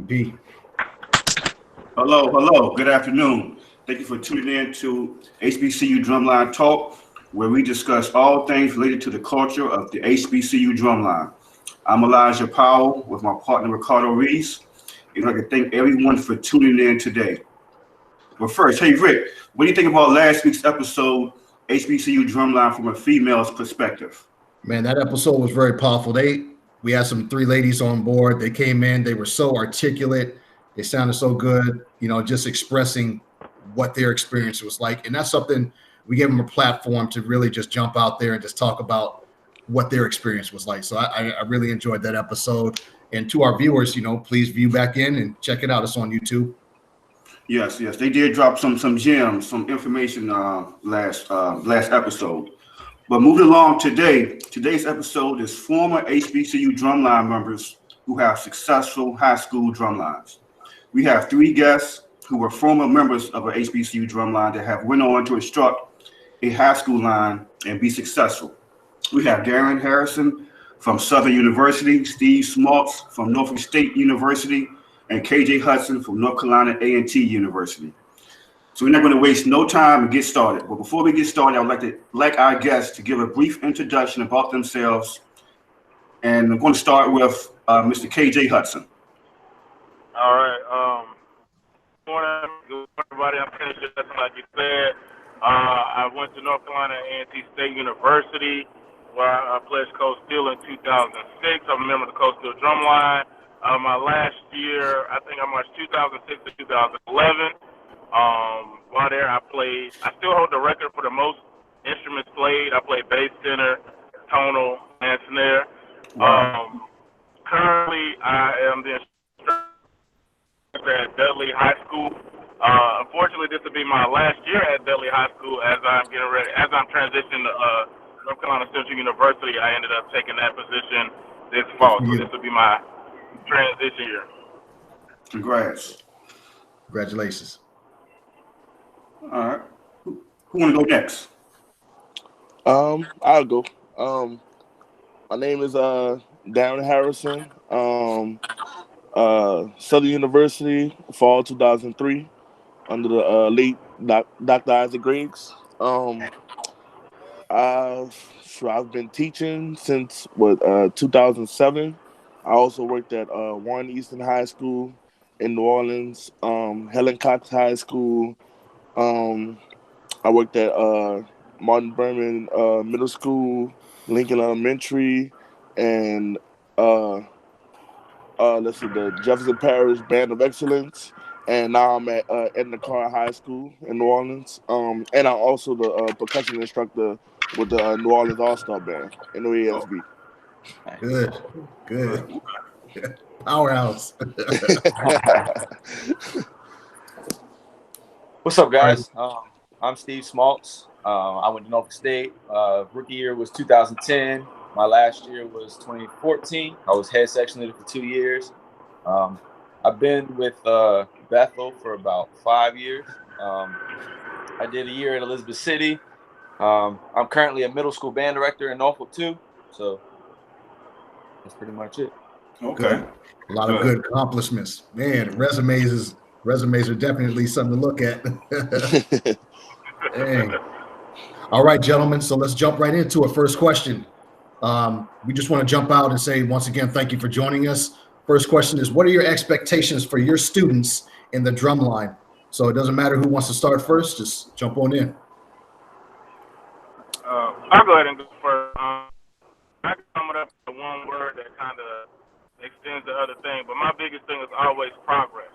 B. Hello. Good afternoon. Thank you for tuning in to HBCU Drumline Talk, where we discuss all things related to the culture of the HBCU Drumline. I'm Elijah Powell with my partner Ricardo Reese, and I'd like to thank everyone for tuning in today. But first, hey Rick, what do you think about last week's episode, HBCU Drumline from a female's perspective? Man, that episode was very powerful. We had some three ladies on board. They came in, they were so articulate, they sounded so good, just expressing what their experience was like. And that's something we gave them a platform to really just jump out there and just talk about what their experience was like. So I really enjoyed that episode. And to our viewers, please view back in and check it out. It's on YouTube. Yes, they did drop some gems, some information last episode. But moving along today's episode is former HBCU drumline members who have successful high school drumlines. We have three guests who were former members of an HBCU drumline that have went on to instruct a high school line and be successful. We have Darren Harrison from Southern University, Steve Smalts from Norfolk State University, and KJ Hudson from North Carolina A&T University. So we're not going to waste no time and get started. But before we get started, I would like our guests to give a brief introduction about themselves. And I'm going to start with Mr. KJ Hudson. All right. Good morning, everybody. I'm KJ Hudson, like you said. I went to North Carolina A&T State University, where I pledged Coach Steel in 2006. I'm a member of the Coach Steel Drumline. My last year, I think I marched 2006 to 2011. While there, I still hold the record for the most instruments played. I played bass, tenor, tonal, and snare. Wow. Currently, I am the instructor at Dudley High School. Unfortunately, this will be my last year at Dudley High School as I'm transitioning to North Carolina Central University. I ended up taking that position this fall, so this will be my transition year. Congratulations. All right. Who want to go next? I'll go. My name is Darren Harrison. Southern University, fall 2003, under the late Dr. Isaac Griggs. I've been teaching since 2007. I also worked at Warren Easton High School in New Orleans, Helen Cox High School. I worked at Martin Berman Middle School, Lincoln Elementary, and the Jefferson Parish Band of Excellence. And now I'm at Edna Karr High School in New Orleans. And I'm also the percussion instructor with the New Orleans All-Star Band in the ASB. Good. Powerhouse. What's up, guys? I'm Steve Smalts. I went to Norfolk State. Rookie year was 2010. My last year was 2014. I was head section leader for 2 years. I've been with Bethel for about 5 years. I did a year at Elizabeth City. I'm currently a middle school band director in Norfolk too. So that's pretty much it. Okay. A lot of good accomplishments. Man, resumes are definitely something to look at. Dang. All right, gentlemen. So let's jump right into it. First question. We just want to jump out and say, once again, thank you for joining us. First question is, what are your expectations for your students in the drumline? So it doesn't matter who wants to start first. Just jump on in. I'll go ahead and go first. I come up with one word that kind of extends the other thing, but my biggest thing is always progress.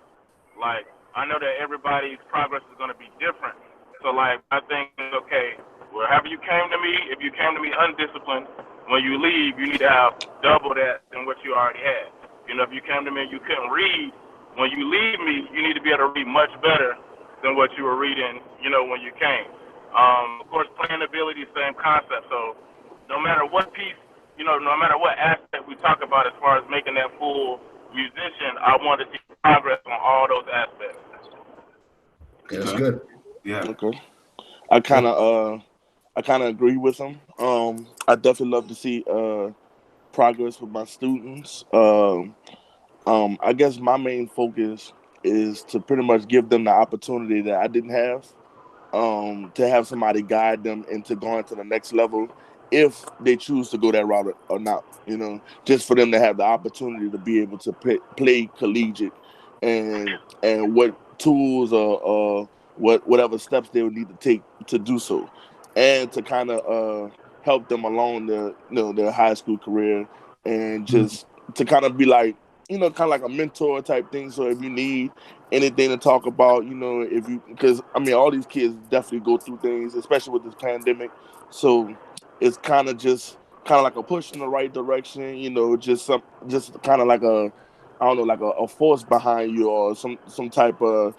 Like, I know that everybody's progress is going to be different. So, like, I think, okay, wherever you came to me, if you came to me undisciplined, when you leave, you need to have double that than what you already had. If you came to me and you couldn't read, when you leave me, you need to be able to read much better than what you were reading, when you came. Of course, playing ability, same concept. So no matter what piece, no matter what aspect we talk about as far as making that full musician, I want to see progress on all those aspects. Okay, that's good. Yeah. Okay. I kind of agree with him. I definitely love to see progress with my students. I guess my main focus is to pretty much give them the opportunity that I didn't have, to have somebody guide them into going to the next level if they choose to go that route or not. Just for them to have the opportunity to be able to play collegiate, and what tools or whatever steps they would need to take to do so, and to kind of help them along their high school career, and just to kind of be like, kind of like a mentor type thing. So if you need anything to talk about, because I mean, all these kids definitely go through things, especially with this pandemic. So it's kind of like a push in the right direction, just kind of like I don't know, like a force behind you, or some type of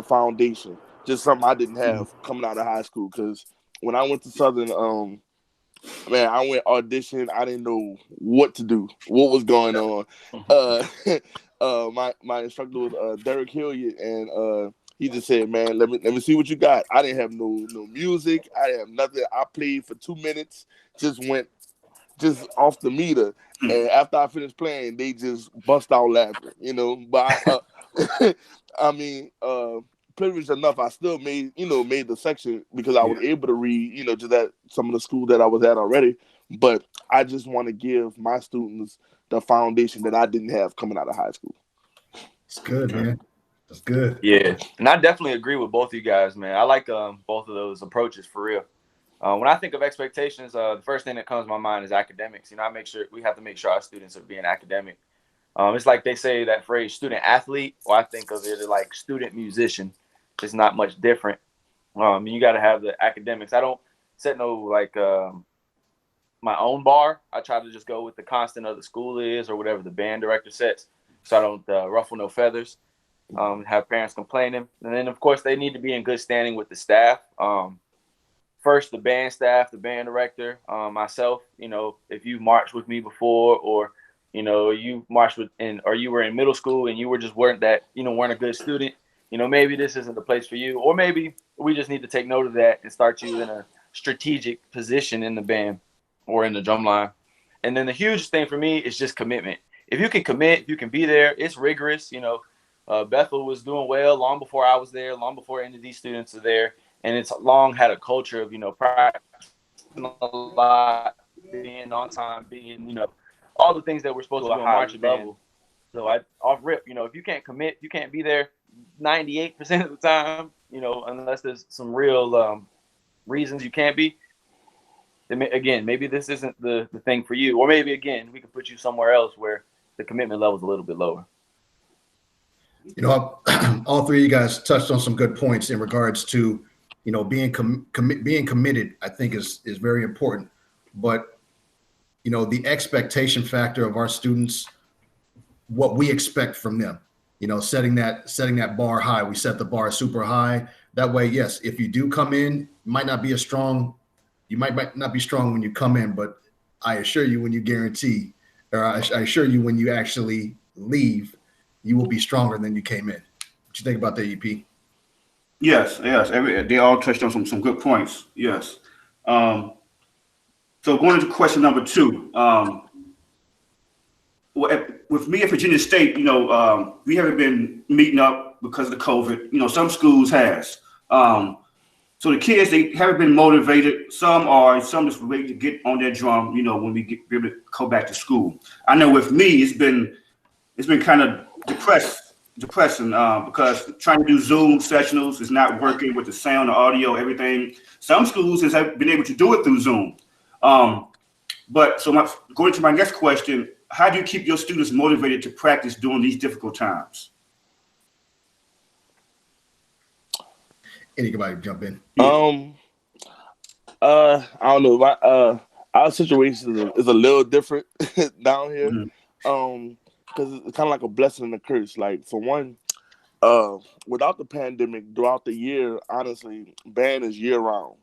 foundation. Just something I didn't have coming out of high school. Because when I went to Southern, man, I went audition. I didn't know what to do, what was going on. My instructor was Derek Hilliard, and he just said, "Man, let me see what you got." I didn't have no music. I didn't have nothing. I played for 2 minutes, just went off the meter, and after I finished playing, they just bust out laughing. But I mean, privileged enough, I still made the section because I was able to read, just at some of the school that I was at already. But I just want to give my students the foundation that I didn't have coming out of high school. It's good, man. That's good. Yeah, and I definitely agree with both of you guys, man. I like both of those approaches for real. When I think of expectations, the first thing that comes to my mind is academics. We have to make sure our students are being academic. It's like they say that phrase, student athlete. Well, I think of it as like student musician. It's not much different. You got to have the academics. I don't set no my own bar. I try to just go with the constant of the school is, or whatever the band director sets, so I don't ruffle no feathers. Have parents complaining, and then of course they need to be in good standing with the staff. First, the band staff, the band director, myself. If you marched with me before, or you marched or you were in middle school and you weren't a good student. Maybe this isn't the place for you, or maybe we just need to take note of that and start you in a strategic position in the band or in the drum line. And then the huge thing for me is just commitment. If you can commit, you can be there. It's rigorous. Bethel was doing well long before I was there, long before any of these students are there. And it's long had a culture of, practicing a lot, being on time, being, all the things that we're supposed to do on marching level. So off rip, if you can't commit, you can't be there 98% of the time, unless there's some real reasons you can't be. Then again, maybe this isn't the thing for you. Or maybe, again, we can put you somewhere else where the commitment level is a little bit lower. All three of you guys touched on some good points in regards to, being committed, I think is very important. But, the expectation factor of our students, what we expect from them, setting that bar high. We set the bar super high. That way, yes, if you do come in, you might not be strong when you come in, but I assure you when I assure you when you actually leave, you will be stronger than you came in. What you think about that, EP? Yes. They all touched on some good points. Yes. So going into question number 2, with me at Virginia State, we haven't been meeting up because of the COVID. Some schools has. So the kids, they haven't been motivated. Some just ready to get on their drum. When we be able to go back to school. I know with me, it's been kind of depressing because trying to do Zoom sessionals is not working with the sound, the audio, everything. Some schools have been able to do it through Zoom. But going to my next question, how do you keep your students motivated to practice during these difficult times? Anybody jump in? I don't know. Our situation is a little different down here. Because it's kind of like a blessing and a curse. Like, for one, without the pandemic, throughout the year, honestly, band is year round.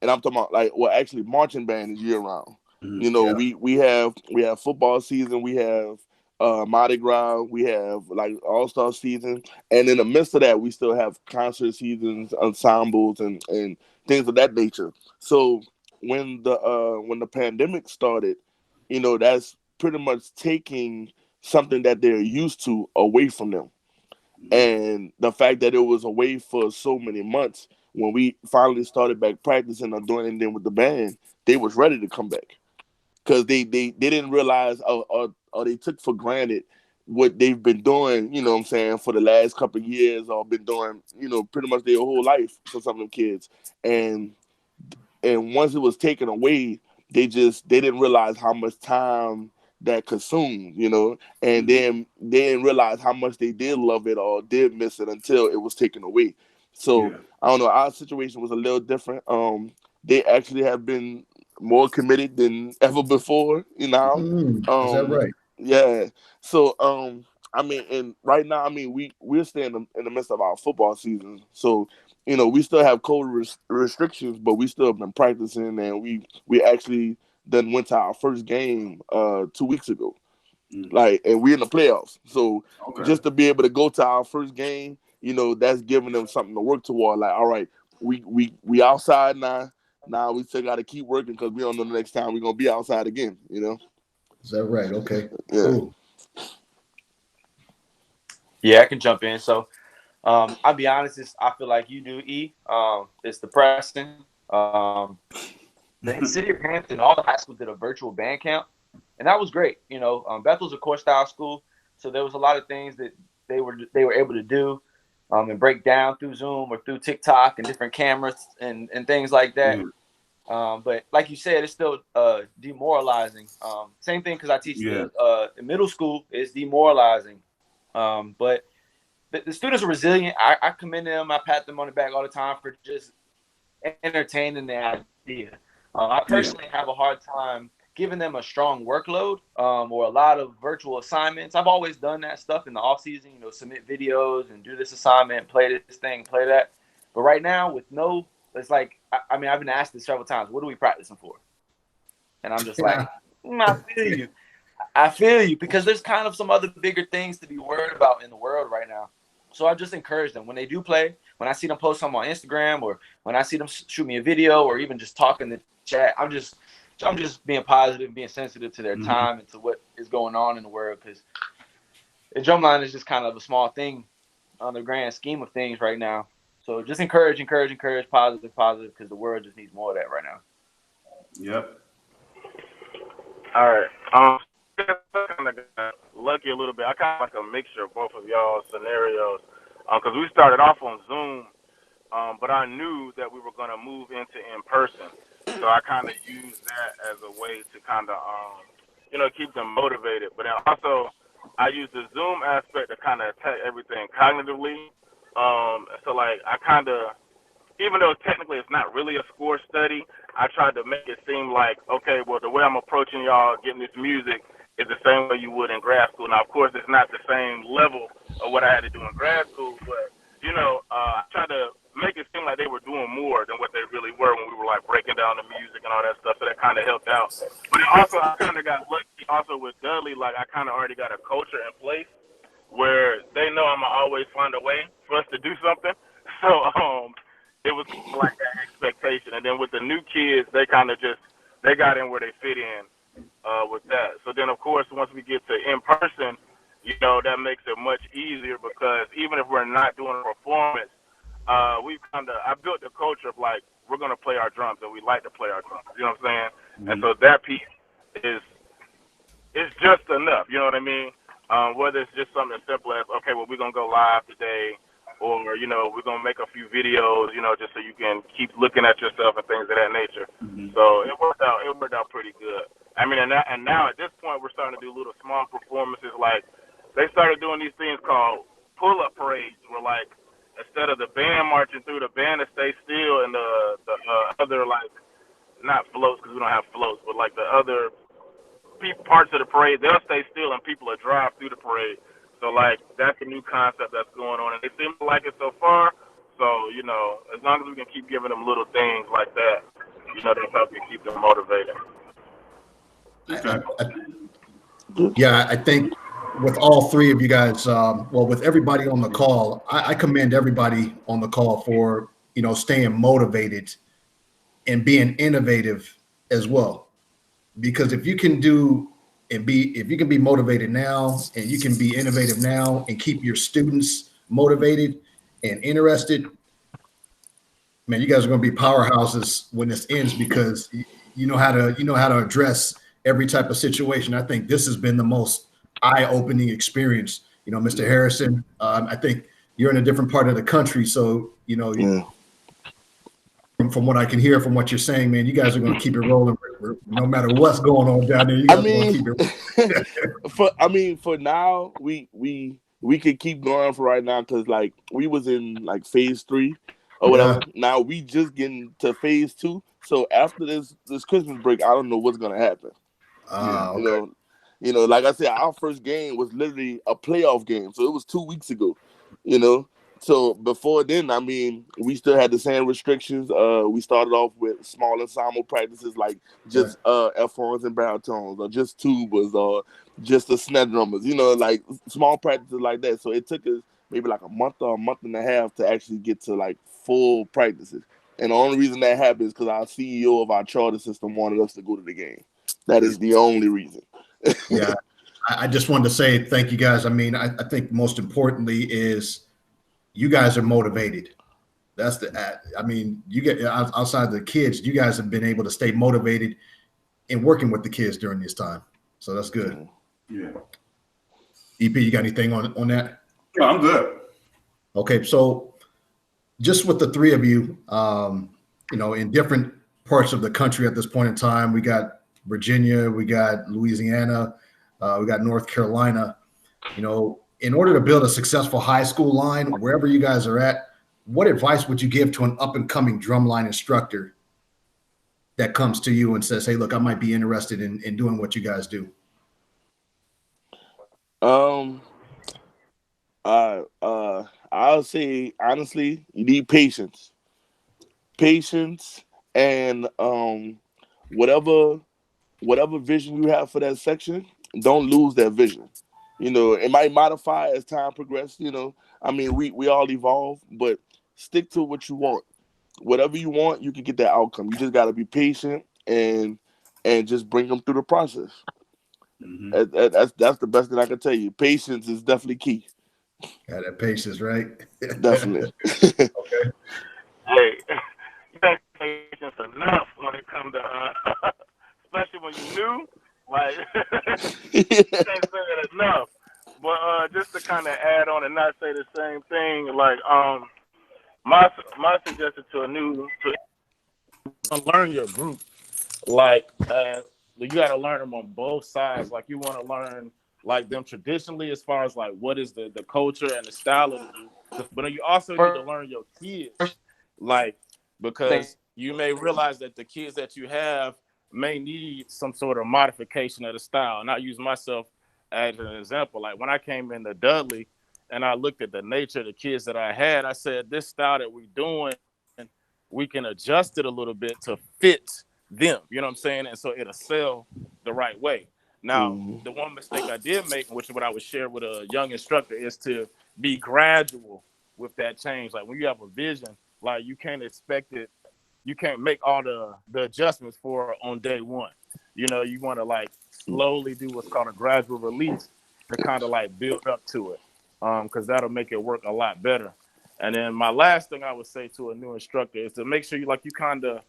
And I'm talking about actually marching band is year round. We have football season, we have Mardi Gras, we have All-Star season, and in the midst of that, we still have concert seasons, ensembles, and things of that nature. So when the pandemic started, that's pretty much taking something that they're used to away from them. And the fact that it was away for so many months, when we finally started back practicing or doing anything with the band, they was ready to come back because they didn't realize or they took for granted what they've been doing, you know what I'm saying, for the last couple of years, or been doing, you know, pretty much their whole life for some of them kids. And once it was taken away, they didn't realize how much time that consumed, you know, and then they didn't realize how much they did love it or did miss it until it was taken away. So I don't know, our situation was a little different. They actually have been more committed than ever before, you know. Is that right? Yeah. So I mean, and right now, I mean, we're staying in the midst of our football season. So, you know, we still have COVID restrictions, but we still have been practicing, and we actually then went to our first game 2 weeks ago. Like, and we're in the playoffs. So just to be able to go to our first game, you know, that's giving them something to work toward. Like, all right, we outside now. Now we still got to keep working because we don't know the next time we're gonna be outside again. You know. Is that right? Okay. Yeah. Cool. Yeah, I can jump in. So, I'll be honest. I feel like you do, E. It's depressing. The city of Hampton, all the high schools did a virtual band camp, and that was great. You know, Bethel's a core style school, so there was a lot of things that they were able to do and break down through Zoom or through TikTok and different cameras and things like that. But like you said, it's still demoralizing. Same thing because I teach in middle school. It's demoralizing. But the students are resilient. I commend them. I pat them on the back all the time for just entertaining the idea. I personally have a hard time giving them a strong workload or a lot of virtual assignments. I've always done that stuff in the off season, you know, submit videos and do this assignment, play this thing, play that. But right now with it's like, I mean, I've been asked this several times, what are we practicing for? And I'm just like, I feel you because there's kind of some other bigger things to be worried about in the world right now. So I just encourage them when they do play, when I see them post something on Instagram or when I see them shoot me a video or even just talk in the chat, I'm just being positive, being sensitive to their time and to what is going on in the world because the drumline is just kind of a small thing on the grand scheme of things right now. So just encourage, positive, because the world just needs more of that right now. Yep. All right. I kind of got lucky a little bit. I kind of like a mixture of both of y'all's scenarios because we started off on Zoom, but I knew that we were going to move into in-person. So I kind of used that as a way to kind of, keep them motivated. But then also I used the Zoom aspect to kind of attack everything cognitively. So like I kind of, even though technically it's not really a score study, I tried to make it seem like, okay, well, the way I'm approaching y'all getting this music is the same way you would in grad school. Now, of course, it's not the same level of what I had to do in grad school, but, I tried to make it seem like they were doing more than what they really were when we were, like, breaking down the music and all that stuff, so that kind of helped out. But also, I kind of got lucky also with Dudley, like, I kind of already got a culture in place where they know I'm going to always find a way for us to do something. So, it was like that expectation. And then with the new kids, they kind of they got in where they fit in with that. So then, of course, once we get to in-person, that makes it much easier because even if we're not doing a performance, I built the culture of like, we're going to play our drums and we like to play our drums. You know what I'm saying? Mm-hmm. And so that piece is just enough. You know what I mean? Whether it's just something as simple as, okay, well, we're going to go live today, or, we're going to make a few videos, just so you can keep looking at yourself and things of that nature. Mm-hmm. So it worked out pretty good. I mean, and now at this point, we're starting to do little small performances. Like, they started doing these things called pull-up parades where, like, instead of the band marching through, the band to stay still and the other, like, not floats because we don't have floats, but, like, the other parts of the parade, they'll stay still and people will drive through the parade. So, like, that's a new concept that's going on, and they seem to like it so far. So, as long as we can keep giving them little things like that, they'll help you keep them motivated. I think with all three of you guys, with everybody on the call, I commend everybody on the call for, staying motivated and being innovative as well. Because if you can do and if you can be motivated now and you can be innovative now and keep your students motivated and interested, man, you guys are going to be powerhouses when this ends, because you know how to address every type of situation. I think this has been the most eye-opening experience. You know, Mr. Harrison, I think you're in a different part of the country, so from what I can hear, from what you're saying, man, you guys are going to keep it rolling no matter what's going on down there. You guys are going to keep it. For now, we could keep going for right now, because like we was in like phase 3 or whatever. Yeah. Now we just getting to phase 2. So after this Christmas break, I don't know what's gonna happen. Okay. You know, like I said, our first game was literally a playoff game, so it was 2 weeks ago. You know. So before then, I mean, we still had the same restrictions. We started off with small ensemble practices, like just F horns and baritones, or just tubas, or just the snare drummers. You know, like small practices like that. So it took us maybe like a month or a month and a half to actually get to like full practices. And the only reason that happened is because our CEO of our charter system wanted us to go to the game. That is the only reason. Yeah, I just wanted to say thank you guys. I mean, I think most importantly is, you guys are motivated. You get outside the kids, you guys have been able to stay motivated in working with the kids during this time. So that's good. Yeah. EP, you got anything on that? Yeah, I'm good. Okay. So just with the three of you, in different parts of the country at this point in time, we got Virginia, we got Louisiana, we got North Carolina, in order to build a successful high school line, wherever you guys are at, what advice would you give to an up-and-coming drumline instructor that comes to you and says, hey, look, I might be interested in doing what you guys do? I'll say, honestly, you need patience. Patience and whatever vision you have for that section, don't lose that vision. It might modify as time progresses. I mean, we all evolve, but stick to what you want. Whatever you want, you can get that outcome. You just got to be patient and just bring them through the process. Mm-hmm. That's the best thing I can tell you. Patience is definitely key. Got that patience, right? Definitely. Okay. Hey, you got patience enough when it comes to, especially when you're new. Like, you can't say that enough. But just to kind of add on and not say the same thing, like, my suggestion to learn your group. Like, you got to learn them on both sides. Like, you want to learn like them traditionally, as far as like what is the culture and the style of the group. But you also need to learn your kids, like, because you may realize that the kids that you have may need some sort of modification of the style. And I use myself as an example. Like when I came into Dudley and I looked at the nature of the kids that I had, I said, this style that we're doing, we can adjust it a little bit to fit them. You know what I'm saying? And so it'll sell the right way. Now, the one mistake I did make, which is what I would share with a young instructor, is to be gradual with that change. Like when you have a vision, like you can't expect it. You can't make all the adjustments for on day one. You want to like slowly do what's called a gradual release to kind of like build up to it, because that'll make it work a lot better. And then my last thing I would say to a new instructor is to make sure you kind of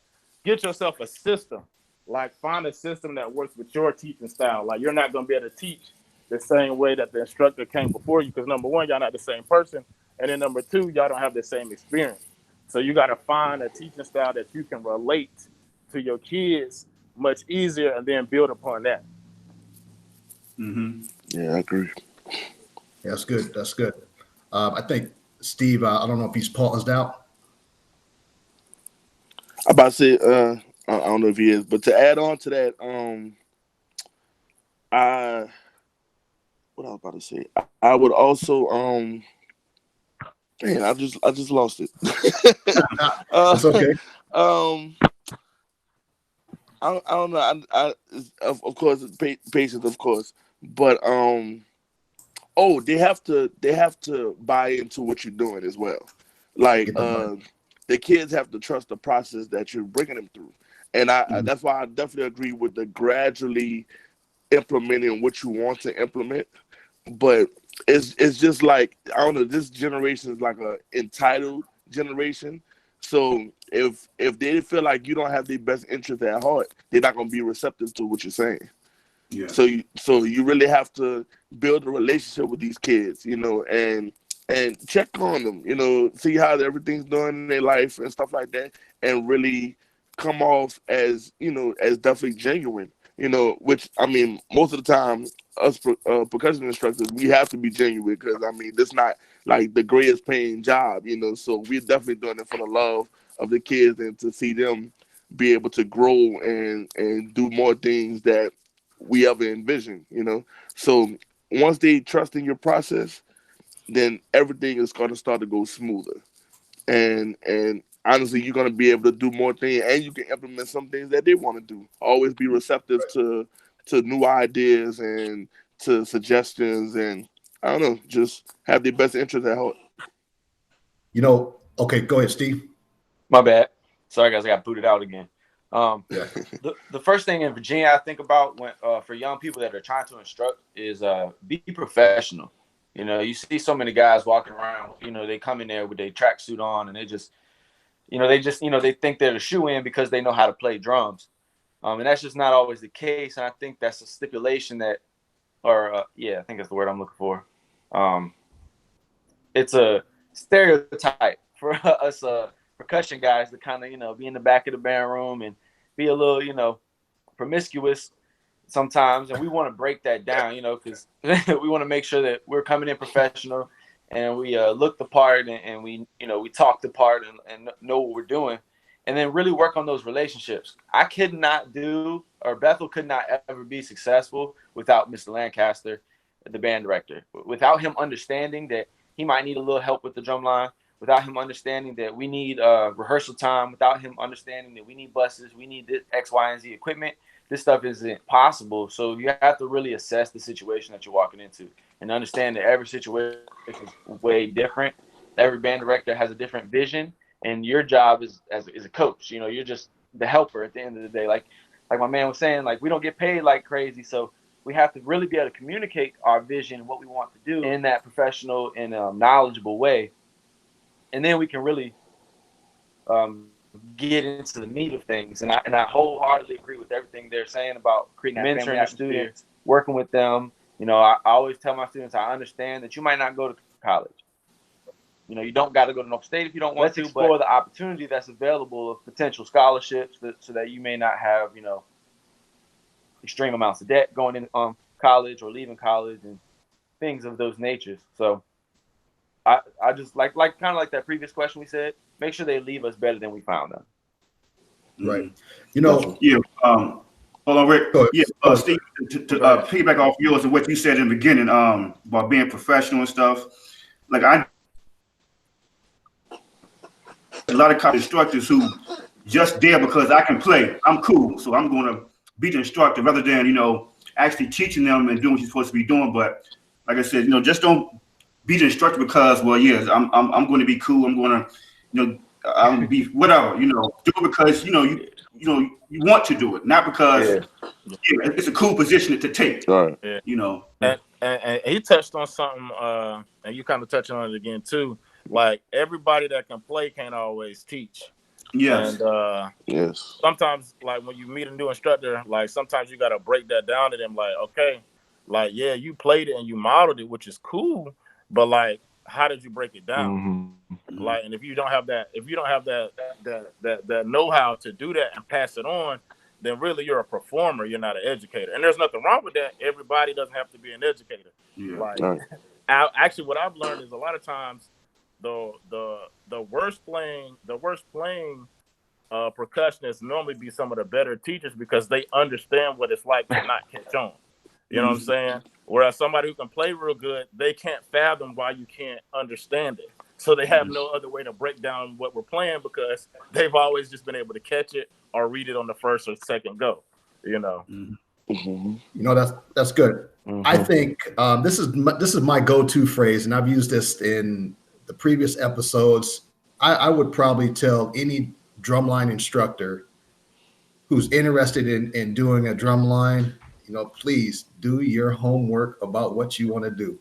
get yourself a system. Like find a system that works with your teaching style. Like you're not going to be able to teach the same way that the instructor came before you, because number one, y'all not the same person, and then number two, y'all don't have the same experience. So you got to find a teaching style that you can relate to your kids much easier, and then build upon that. Mm-hmm. Yeah, I agree. Yeah, that's good. That's good. I think Steve, I don't know if he's paused out. I'm about to say, I don't know if he is, but to add on to that, what I was about to say, I would also, man, I just lost it. It's okay. I don't know. I of course, patience, of course, but they have to buy into what you're doing as well. Like the kids have to trust the process that you're bringing them through, and that's why I definitely agree with the gradually implementing what you want to implement. But it's just like, I don't know, this generation is like a entitled generation. So if they feel like you don't have their best interest at heart, they're not gonna be receptive to what you're saying. Yeah. So you really have to build a relationship with these kids, and check on them, see how everything's doing in their life and stuff like that, and really come off as as definitely genuine. Which, I mean, most of the time, us percussion instructors, we have to be genuine, because, I mean, it's not like the greatest paying job, so we're definitely doing it for the love of the kids and to see them be able to grow and do more things that we ever envisioned, So once they trust in your process, then everything is going to start to go smoother. And honestly, you're going to be able to do more things, and you can implement some things that they want to do. Always be receptive to new ideas and to suggestions, and I don't know, just have their best interest at heart. Okay, go ahead, Steve. My bad. Sorry, guys, I got booted out again. Yeah. The first thing in Virginia I think about when for young people that are trying to instruct is be professional. You see so many guys walking around, they come in there with their tracksuit on, and they just they think they're the shoe-in because they know how to play drums. And that's just not always the case. And I think that's a stipulation that, I think that's the word I'm looking for. It's a stereotype for us percussion guys to kind of, be in the back of the band room and be a little, promiscuous sometimes. And we want to break that down, because we want to make sure that we're coming in professional and we look the part and we, we talk the part and know what we're doing, and then really work on those relationships. I could not do, or Bethel could not ever be successful without Mr. Lancaster, the band director. Without him understanding that he might need a little help with the drum line, without him understanding that we need rehearsal time, without him understanding that we need buses, we need this X, Y, and Z equipment, this stuff isn't possible. So you have to really assess the situation that you're walking into and understand that every situation is way different. Every band director has a different vision, and your job is as a coach. You're just the helper at the end of the day. Like my man was saying, like, we don't get paid like crazy, so we have to really be able to communicate our vision, what we want to do in that professional and knowledgeable way. And then we can really get into the meat of things. And I wholeheartedly agree with everything they're saying about creating mentoring students, working with them. I always tell my students, I understand that you might not go to college. You don't got to go to Norfolk State if you don't want to. Explore the opportunity that's available of potential scholarships so that you may not have, extreme amounts of debt going in college or leaving college and things of those natures. So I just like kind of like that previous question we said, make sure they leave us better than we found them. Right. Hold on, Rick. Yeah, Steve, to piggyback off yours and what you said in the beginning about being professional and stuff. Like, a lot of college instructors who just there because I can play, I'm cool, so I'm going to be the instructor rather than, actually teaching them and doing what you're supposed to be doing. But like I said, just don't be the instructor because, I'm going to be cool. I'm going to, I'm be whatever, do it because, you want to do it, not because it's a cool position to take, right. And he touched on something, and you kind of touched on it again too. Like, everybody that can play can't always teach. Yes. And yes. Sometimes, like, when you meet a new instructor, like, sometimes you got to break that down to them. Like, okay, like, yeah, you played it and you modeled it, which is cool, but like, how did you break it down? Mm-hmm. Like, and if you don't have that know-how to do that and pass it on, then really you're a performer. You're not an educator. And there's nothing wrong with that. Everybody doesn't have to be an educator. Yeah. Like, actually, what I've learned is a lot of times the worst playing percussionists normally be some of the better teachers because they understand what it's like to not catch on. You know what I'm saying? Whereas somebody who can play real good, they can't fathom why you can't understand it. So they have no other way to break down what we're playing because they've always just been able to catch it or read it on the first or second go. Mm-hmm. That's good. Mm-hmm. I think this is my go-to phrase, and I've used this in the previous episodes. I would probably tell any drumline instructor who's interested in doing a drumline, please do your homework about what you want to do.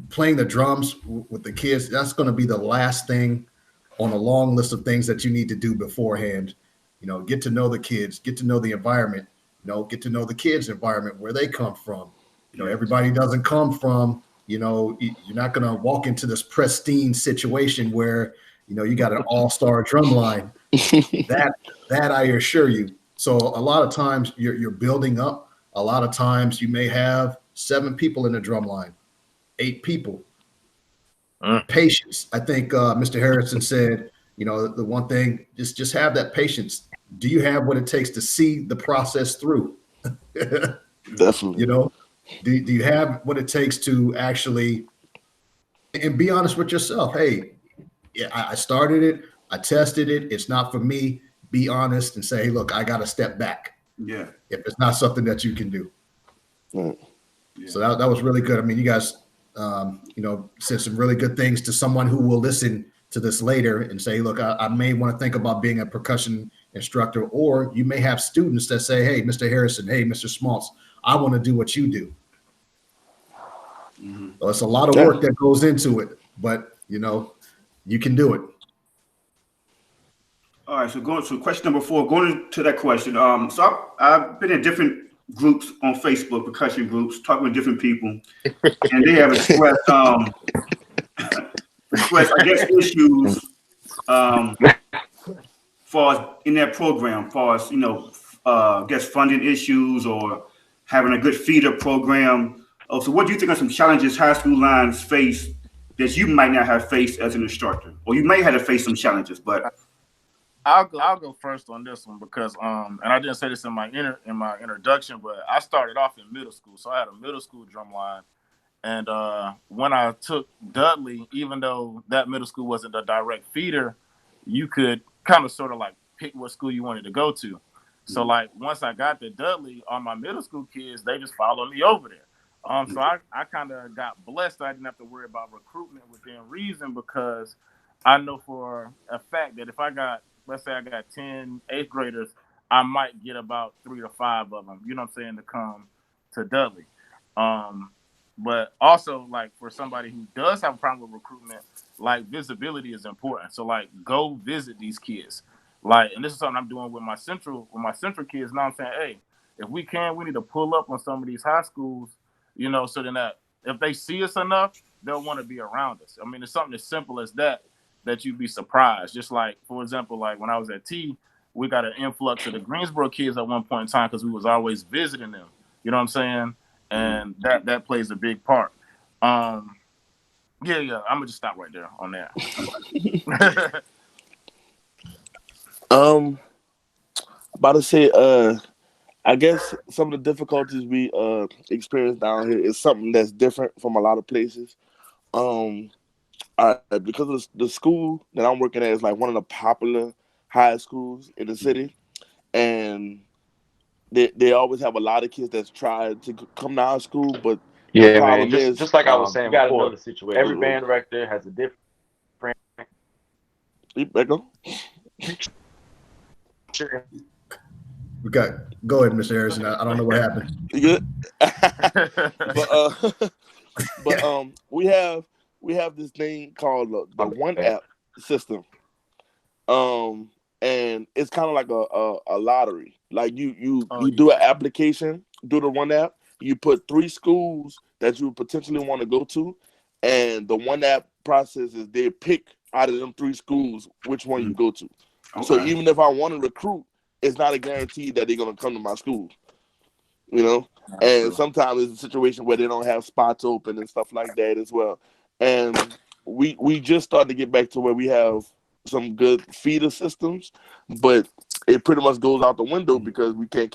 Playing the drums with the kids, that's going to be the last thing on a long list of things that you need to do beforehand. Get to know the kids, get to know the environment, get to know the kids' environment, where they come from. Everybody doesn't come from, you're not going to walk into this pristine situation where, you got an all-star drum line. That I assure you. So a lot of times you're building up. A lot of times you may have 7 people in the drum line, 8 people. Patience. I think Mr. Harrison said, the one thing, just have that patience. Do you have what it takes to see the process through? Definitely. Do you have what it takes to actually, and be honest with yourself? Hey, yeah, I started it. I tested it. It's not for me. Be honest and say, hey, look, I got to step back. Yeah. If it's not something that you can do. Right. Yeah. So that was really good. I mean, you guys, said some really good things to someone who will listen to this later and say, look, I may want to think about being a percussion instructor, or you may have students that say, hey, Mr. Harrison, hey, Mr. Smalts, I want to do what you do. Mm-hmm. So it's a lot of work that goes into it, but you can do it. All right, so going to question number 4, going to that question. So I've been in different groups on Facebook, percussion groups, talking with different people, and they have expressed, I guess, issues far as in their program, far as I guess funding issues or having a good feeder program. So what do you think are some challenges high school lines face that you might not have faced as an instructor, or you may have to face some challenges? But I'll go first on this one because and I didn't say this in my introduction, but I started off in middle school, so I had a middle school drum line, and when I took Dudley, even though that middle school wasn't a direct feeder, you could kind of sort of like pick what school you wanted to go to. So like once I got to Dudley, all my middle school kids, they just followed me over there. So I kind of got blessed. I didn't have to worry about recruitment within reason, because I know for a fact that if let's say I got 10 8th graders, I might get about 3 to 5 of them, to come to Dudley. But also, like, for somebody who does have a problem with recruitment, like, visibility is important. So like, go visit these kids. Like, and this is something I'm doing with my central kids. Now I'm saying, hey, if we need to pull up on some of these high schools, so then that if they see us enough, they'll want to be around us. I mean, it's something as simple as that you'd be surprised. Just like, for example, like when I was at T, we got an influx of the Greensboro kids at one point in time because we was always visiting them. You know what I'm saying? And that plays a big part. I'm gonna just stop right there on that. About to say, I guess some of the difficulties we experience down here is something that's different from a lot of places. Because of the school that I'm working at is like one of the popular high schools in the city, and they always have a lot of kids that's tried to come to our school, but the problem is just like I was saying, you got to before, know the situation. every band director has a different. Echo? Go ahead, Mr. Harrison. I don't know what happened. You good? but we have this thing called the One App system, and it's kind of like a lottery. Like you do an application, do the One App. You put 3 schools that you potentially want to go to, and the One App process is they pick out of them 3 schools which one you go to. Okay. So even if I want to recruit, it's not a guarantee that they're gonna come to my school. And sometimes it's a situation where they don't have spots open and stuff like that as well. And we just started to get back to where we have some good feeder systems, but it pretty much goes out the window because we can't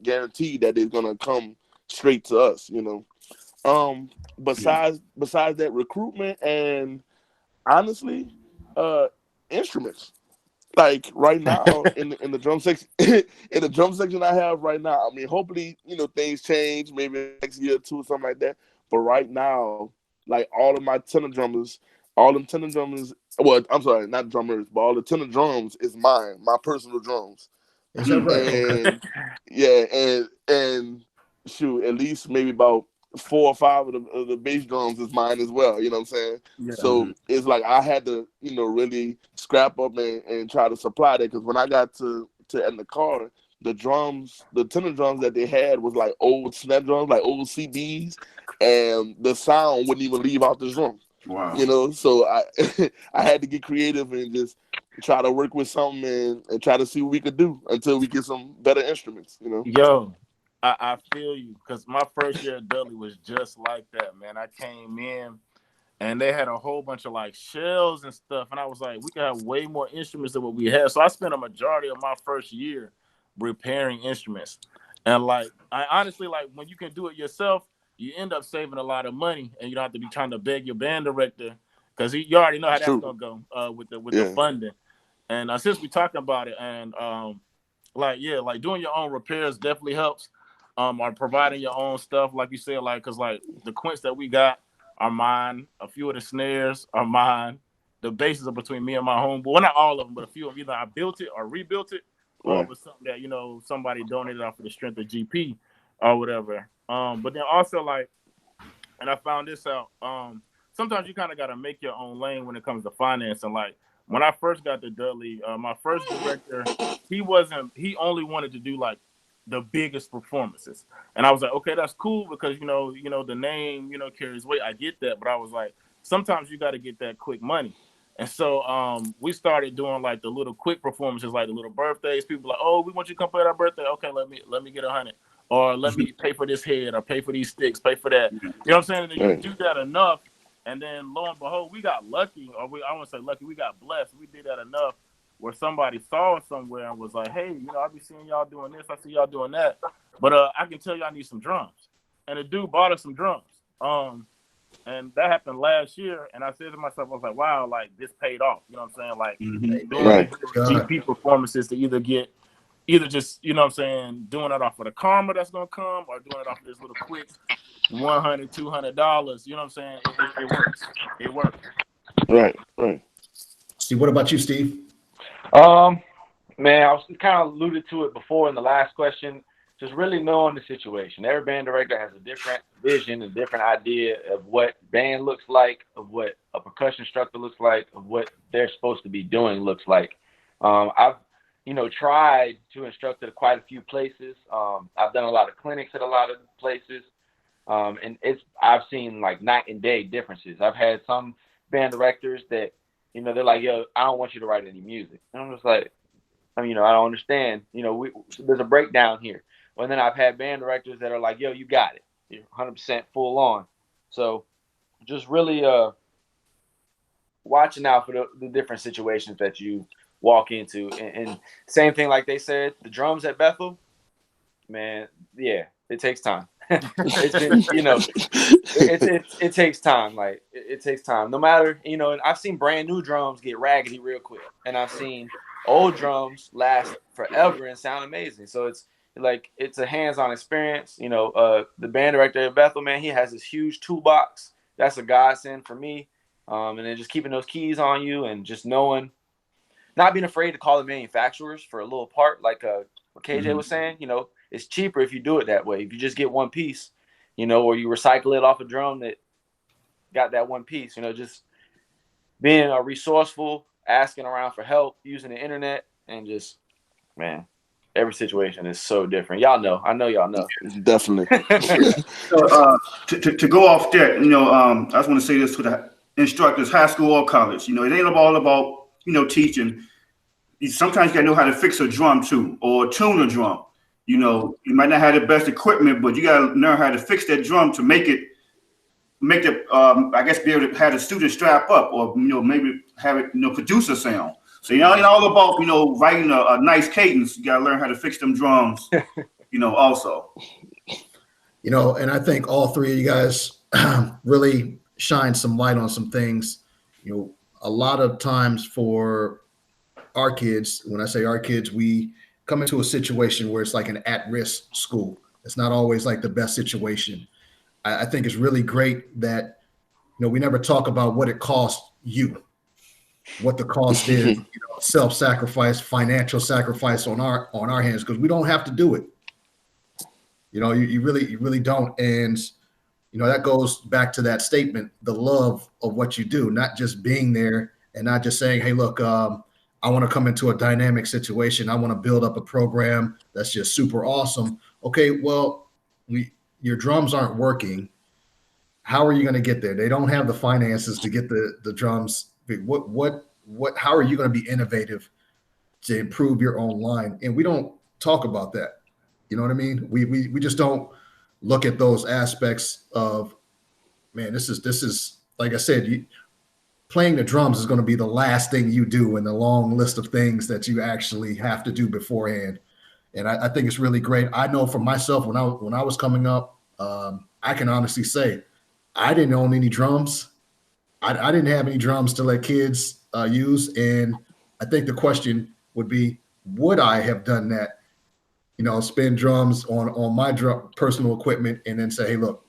guarantee that they're gonna come straight to us. Besides that, recruitment and honestly, instruments. Like right now in the drum section, I have right now. I mean, hopefully, things change maybe next year or 2 or something like that. But right now, like all of my tenor drummers, well, I'm sorry, not drummers, but all the tenor drums is mine, my personal drums. Is that right? And yeah, and shoot, at least maybe about 4 or 5 of the bass drums is mine as well. You know what I'm saying? Yeah. So it's like I had to, really scrap up and try to supply that, because when I got to Edna Karr, the tenor drums that they had was like old snare drums, like old CDs, and the sound wouldn't even leave out the drum. Wow. So I I had to get creative and just try to work with something and try to see what we could do until we get some better instruments. Yo, I feel you, because my first year at Dudley was just like that, man. I came in and they had a whole bunch of like shells and stuff, and I was like, we could have way more instruments than what we had. So I spent a majority of my first year repairing instruments. And like, I honestly, like, when you can do it yourself, you end up saving a lot of money, and you don't have to be trying to beg your band director, because you already know how that's gonna go with the funding. And since we talking about it, and like doing your own repairs definitely helps. Or providing your own stuff, like you said, like, because like the quints that we got are mine. A few of the snares are mine. The basses are between me and my homeboy. Well, not all of them, but a few of them. Either I built it or rebuilt it, or it was something that somebody donated off of the strength of GP or whatever. But then also, like, and I found this out. Sometimes you kind of got to make your own lane when it comes to finance. And like when I first got to Dudley, my first director, he only wanted to do like the biggest performances, and I was like, okay, that's cool, because the name carries weight. I get that, but I was like, sometimes you got to get that quick money. And so we started doing like the little quick performances, like the little birthdays. People like, oh, we want you to come play our birthday. Okay, let me get 100, or let me pay for this head, or pay for these sticks, pay for that. You know what I'm saying? And you do that enough, and then lo and behold, we got lucky, or I won't say lucky, we got blessed. We did that enough where somebody saw us somewhere and was like, hey, I be seeing y'all doing this, I see y'all doing that, but I can tell y'all need some drums. And the dude bought us some drums. And that happened last year, and I said to myself, I was like, wow, like, this paid off. You know what I'm saying? Like, doing GP performances to either just, you know what I'm saying, doing it off of the karma that's going to come, or doing it off of this little quick $100, $200, you know what I'm saying? It works. It works. Right. See, what about you, Steve? Man, I was kind of alluded to it before in the last question. Just really knowing the situation. Every band director has a different vision, a different idea of what band looks like, of what a percussion instructor looks like, of what they're supposed to be doing looks like. I've, tried to instruct at quite a few places. I've done a lot of clinics at a lot of places. And I've seen like night and day differences. I've had some band directors that, they're like, yo, I don't want you to write any music. And I'm just like, I don't understand. There's a breakdown here. And then I've had band directors that are like, yo, you got it. You're 100% full on. So just really watching out for the different situations that you walk into. And same thing, like they said, the drums at Bethel, man, yeah, it takes time. It takes time. Like it takes time. No matter, and I've seen brand new drums get raggedy real quick, and I've seen old drums last forever and sound amazing. So it's a hands-on experience. The band director at Bethel, man, he has this huge toolbox. That's a godsend for me. And then just keeping those keys on you, and just knowing, not being afraid to call the manufacturers for a little part, like what KJ was saying. It's cheaper if you do it that way. If you just get one piece, or you recycle it off a drum that got that one piece, just being resourceful, asking around for help, using the internet, and just, man, every situation is so different. Y'all know. I know y'all know. Definitely. So, to go off that, I just want to say this to the instructors, high school or college. It ain't all about, teaching. Sometimes you got to know how to fix a drum too, or tune a drum. You might not have the best equipment, but you got to learn how to fix that drum to make the, I guess, be able to have the student strap up, or, maybe have it, produce a sound. So, it ain't all about, writing a nice cadence. You got to learn how to fix them drums, also. And I think all three of you guys really shine some light on some things. A lot of times for our kids, when I say our kids, we come into a situation where it's like an at-risk school. It's not always like the best situation. I think it's really great that, we never talk about what it costs you. what the cost is, self-sacrifice, financial sacrifice on our hands, because we don't have to do it. You really don't. And that goes back to that statement, the love of what you do, not just being there and not just saying, hey, look, I want to come into a dynamic situation. I want to build up a program that's just super awesome. Okay, well, your drums aren't working. How are you going to get there? They don't have the finances to get the drums. How are you going to be innovative to improve your own line? And we don't talk about that. You know what I mean? We just don't look at those aspects of, man, this is like I said, playing the drums is going to be the last thing you do in the long list of things that you actually have to do beforehand. And I think it's really great. I know for myself, when I was coming up, I can honestly say I didn't own any drums. I didn't have any drums to let kids use. And I think the question would be, would I have done that? Spend drums on my personal equipment and then say, hey, look,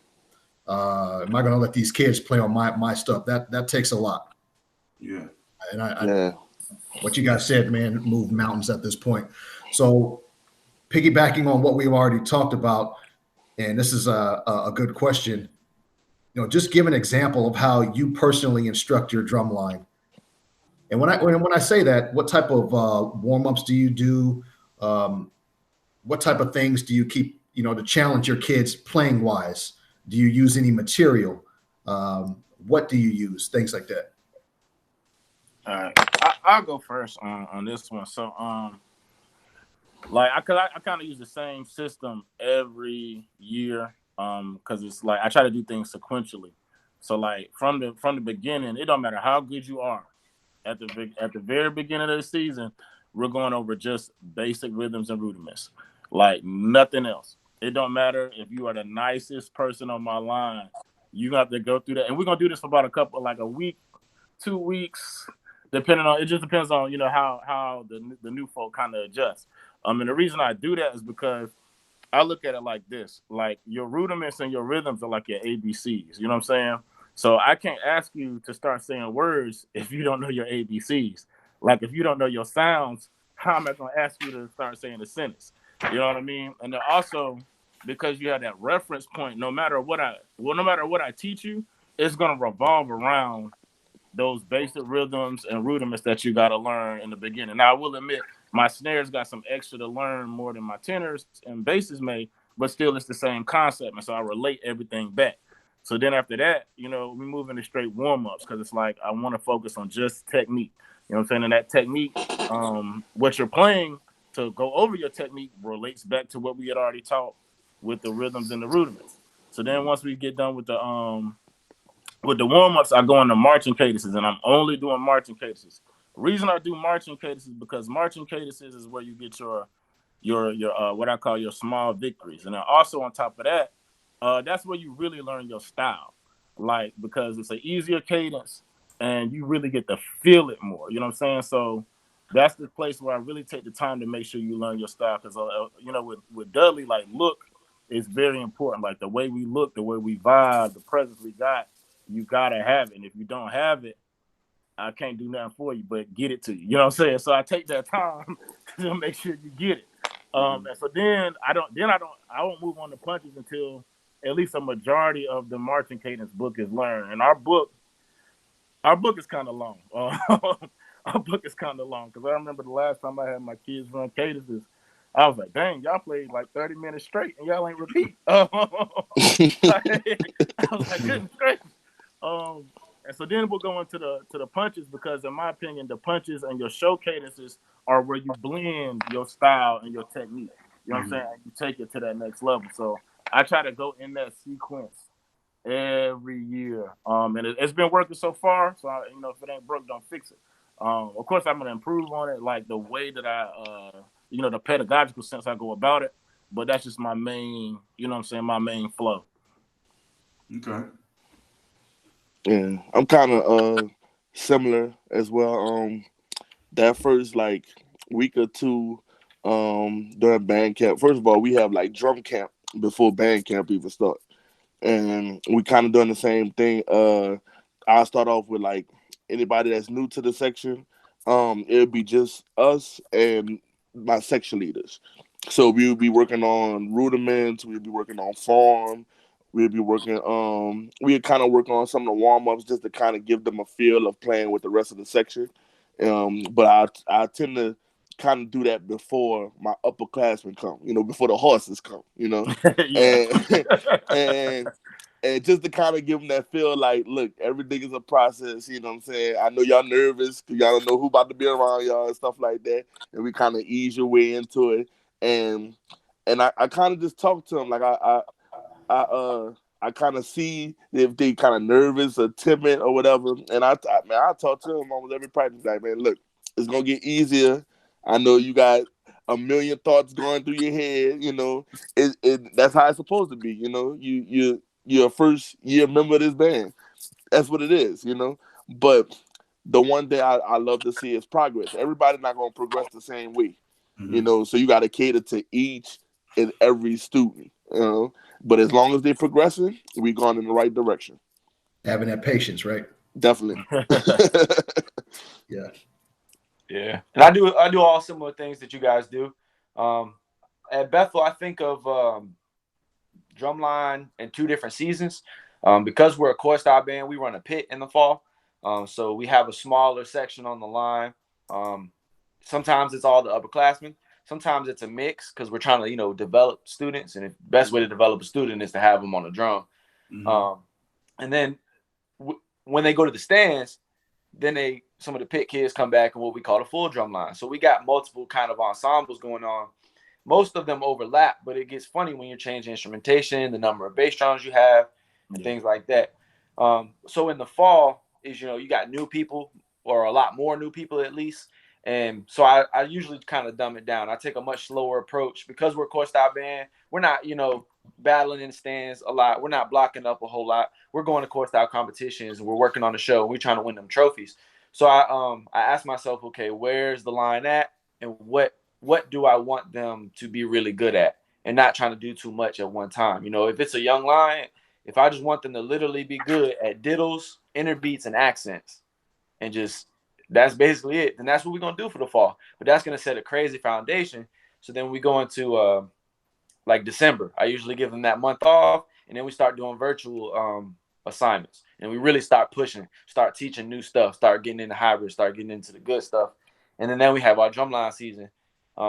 am I going to let these kids play on my stuff? That takes a lot. Yeah. And what you guys said, man, move mountains at this point. So piggybacking on what we've already talked about, and this is a good question, just give an example of how you personally instruct your drum line. And when I say that, what type of warm-ups do you do? What type of things do you keep, to challenge your kids playing wise? Do you use any material? What do you use? Things like that. All right, I'll go first on this one. So, I kind of use the same system every year, because it's like I try to do things sequentially. So, like from the beginning, it don't matter how good you are. At the very beginning of the season, we're going over just basic rhythms and rudiments, like nothing else. It don't matter if you are the nicest person on my line. You have to go through that, and we're gonna do this for about a week, 2 weeks. It just depends on how the new folk kind of adjust. And the reason I do that is because I look at it like this: like your rudiments and your rhythms are like your ABCs. You know what I'm saying? So I can't ask you to start saying words if you don't know your ABCs. Like if you don't know your sounds, how am I going to ask you to start saying a sentence? You know what I mean? And then also because you have that reference point, no matter what I teach you, it's going to revolve around those basic rhythms and rudiments that you got to learn in the beginning. Now, I will admit, my snares got some extra to learn more than my tenors and basses may, but still it's the same concept. And so I relate everything back. So then after that, we move into straight warm-ups because it's like I want to focus on just technique. You know what I'm saying? And that technique, what you're playing to go over your technique relates back to what we had already taught with the rhythms and the rudiments. So then once we get done with the warm-ups, I go into marching cadences, and I'm only doing marching cadences. The reason I do marching cadences is because marching cadences is where you get your what I call your small victories. And then also on top of that, that's where you really learn your style, like because it's an easier cadence and you really get to feel it more. You know what I'm saying? So that's the place where I really take the time to make sure you learn your style. Because with Dudley, like look is very important. Like the way we look, the way we vibe, the presence we got, you gotta have it. And if you don't have it, I can't do nothing for you, but get it to you. You know what I'm saying? So I take that time to make sure you get it. And so then I won't move on to punches until at least a majority of the marching cadence book is learned. And our book is kind of long. Our book is kind of long because I remember the last time I had my kids run cadences, I was like, dang, y'all played like 30 minutes straight and y'all ain't repeat. I was like, goodness gracious. And so then we'll go into the punches because in my opinion, the punches and your show cadences are where you blend your style and your technique. You know what I'm saying? You take it to that next level. So I try to go in that sequence every year. And it's been working so far. So, if it ain't broke, don't fix it. Of course, I'm going to improve on it, like the way that I, the pedagogical sense I go about it. But that's just my main, my main flow. Okay. Yeah, I'm kind of similar as well. That first week or two during band camp. First of all, we have drum camp before band camp even start, and we kind of doing the same thing. I'll start off with anybody that's new to the section, it'll be just us and my section leaders. So we'll be working on rudiments. We'll be working on form. We'll be working. We'll kind of work on some of the warm ups just to kind of give them a feel of playing with the rest of the section. But I tend to kind of do that before my upperclassmen come. Before the horses come. Yeah. And and just to kind of give them that feel like, look, everything is a process. You know what I'm saying? I know y'all nervous because y'all don't know who about to be around y'all and stuff like that. And we kind of ease your way into it. And I kind of just talk to them like I kind of see if they kind of nervous or timid or whatever. And I talk to them almost every practice like, man, look, it's gonna get easier. I know you got a million thoughts going through your head. That's how it's supposed to be. You're a first year member of this band. That's what it is. But the one thing I love to see is progress. Everybody's not gonna progress the same way. So you got to cater to each and every student. But as long as they're progressing, we're going in the right direction. Having that patience, right? Definitely. Yeah. Yeah. And I do all similar things that you guys do. At Bethel, I think of drumline in 2 different seasons. Because we're a core style band, we run a pit in the fall. So we have a smaller section on the line. Sometimes it's all the upperclassmen. Sometimes it's a mix because we're trying to, develop students. And the best way to develop a student is to have them on a drum. And then when they go to the stands, then some of the pit kids come back in what we call the full drum line. So we got multiple kind of ensembles going on. Most of them overlap, but it gets funny when you're changing instrumentation, the number of bass drums you have, and things like that. So in the fall is, you got new people, or a lot more new people at least. And so I usually kind of dumb it down. I take a much slower approach because we're a core style band. We're not, battling in the stands a lot. We're not blocking up a whole lot. We're going to core style competitions and we're working on the show. We're trying to win them trophies. So I asked myself, okay, where's the line at, and what do I want them to be really good at, and not trying to do too much at one time. If it's a young line, if I just want them to literally be good at diddles, inner beats, and accents, and just that's basically it, then that's what we're going to do for the fall. But that's going to set a crazy foundation. So then we go into like December. I usually give them that month off, and then we start doing virtual assignments. And we really start pushing, start teaching new stuff, start getting into hybrids, start getting into the good stuff. And then we have our drumline season.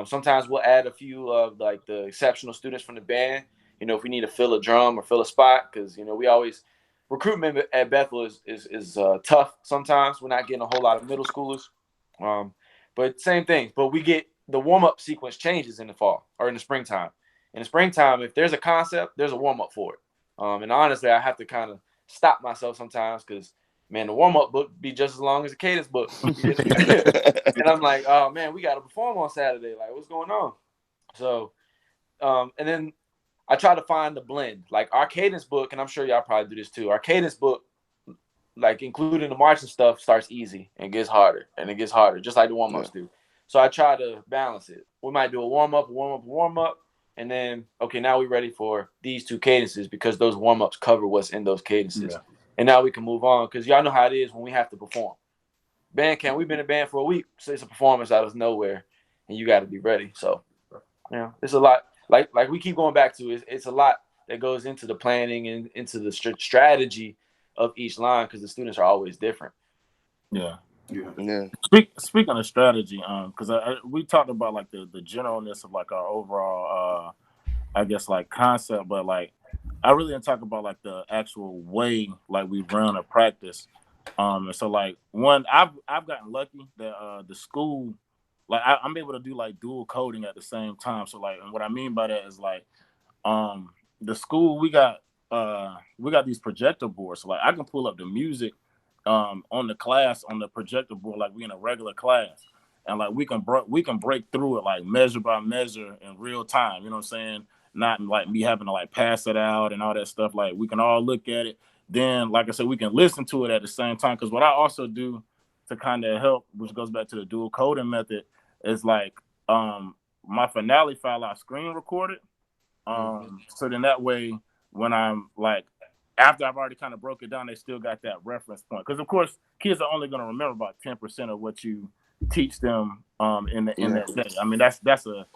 Sometimes we'll add a few of like the exceptional students from the band, if we need to fill a drum or fill a spot, because, we always – recruitment at Bethel is tough sometimes. We're not getting a whole lot of middle schoolers. But same thing. But we get the warm-up sequence changes in the fall or in the springtime. In the springtime, if there's a concept, there's a warm-up for it. And honestly, I have to kind of stop myself sometimes because, man, the warm-up book be just as long as the cadence book. And I'm like, oh, man, we got to perform on Saturday. Like, what's going on? So, and then I try to find the blend. Like our cadence book, and I'm sure y'all probably do this too. Our cadence book, like including the marching stuff, starts easy and gets harder, and it gets harder, just like the warm-ups do. So I try to balance it. We might do a warm-up, and then, okay, now we're ready for these 2 cadences because those warm-ups cover what's in those cadences. Yeah. And now we can move on because y'all know how it is when we have to perform. Band camp, we've been in band for a week, so it's a performance out of nowhere, and you got to be ready. So, it's a lot. Like we keep going back to, it's a lot that goes into the planning and into the strategy of each line because the students are always different. Yeah. Yeah. Speaking of strategy, because we talked about like the generalness of like our overall, I guess like concept, but like I really didn't talk about like the actual way like we run a practice. And so like I've gotten lucky that the school. Like I'm able to do like dual coding at the same time. So like, and what I mean by that is like, the school we got these projector boards. So like I can pull up the music, on the class on the projector board like we in a regular class, and like we can break through it like measure by measure in real time. You know what I'm saying? Not like me having to like pass it out and all that stuff. Like we can all look at it. Then, like I said, we can listen to it at the same time. Because what I also do to kind of help, which goes back to the dual coding method, is like my finale file I screen recorded. So then that way when I'm like after I've already kind of broke it down, they still got that reference point. Because of course, kids are only going to remember about 10% of what you teach them in that day. I mean, that's a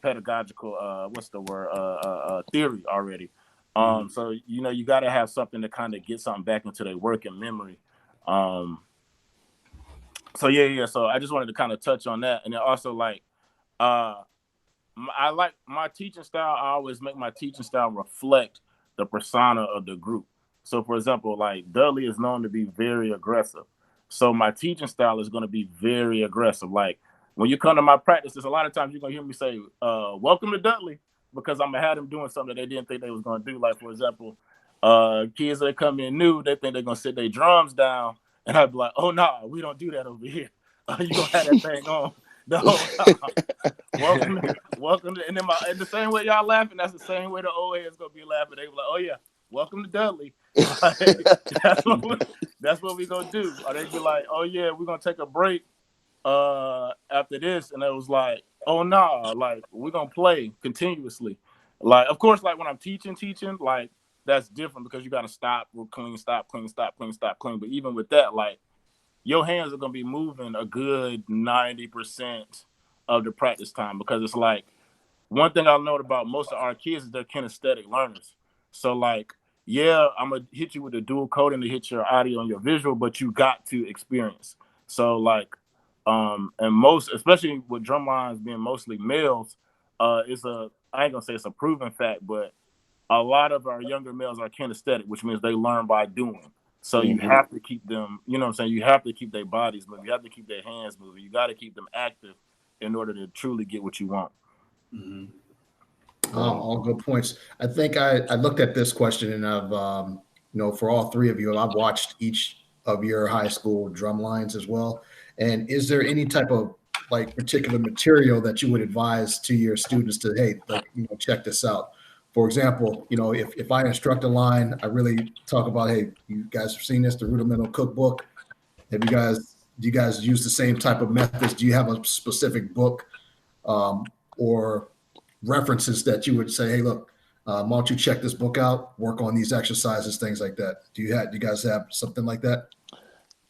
pedagogical what's the word theory already. So you got to have something to kind of get something back into their working memory. So I just wanted to kind of touch on that, and then also like I like my teaching style. I always make my teaching style reflect the persona of the group. So, for example, like Dudley is known to be very aggressive. So my teaching style is going to be very aggressive. Like when you come to my practices, a lot of times you're going to hear me say, welcome to Dudley, because I'm going to have them doing something that they didn't think they was going to do. Like, for example, kids that come in new, they think they're going to sit their drums down. And I'd be like, oh, no, we don't do that over here. You're going to have that thing on the whole time. Welcome to, and then the same way y'all laughing, that's the same way the old heads going to be laughing. They be like, oh, yeah, welcome to Dudley. Like, that's what we going to do. Or they be like, oh, yeah, we're going to take a break after this. And it was like, oh, no, like, we're going to play continuously. Like, of course, like when I'm teaching, like, that's different because you got to stop, clean, stop, clean, stop, clean, stop, clean. But even with that, like, your hands are going to be moving a good 90% of the practice time, because it's like, one thing I know about most of our kids is they're kinesthetic learners. So like, yeah, I'm going to hit you with the dual coding to hit your audio and your visual, but you got to experience. So like, and most, especially with drum lines being mostly males, I ain't going to say it's a proven fact, but a lot of our younger males are kinesthetic, which means they learn by doing. So you have to keep them, you know what I'm saying? You have to keep their bodies moving. You have to keep their hands moving. You got to keep them active in order to truly get what you want. All good points. I think I looked at this question, and I've, for all three of you, I've watched each of your high school drum lines as well. And is there any type of like particular material that you would advise to your students to, hey, like, check this out? For example, if I instruct a line, I really talk about, hey, you guys have seen this, the Rudimental Cookbook. Do you guys use the same type of methods? Do you have a specific book or references that you would say, hey, look, why don't you check this book out, work on these exercises, things like that? Do you guys have something like that?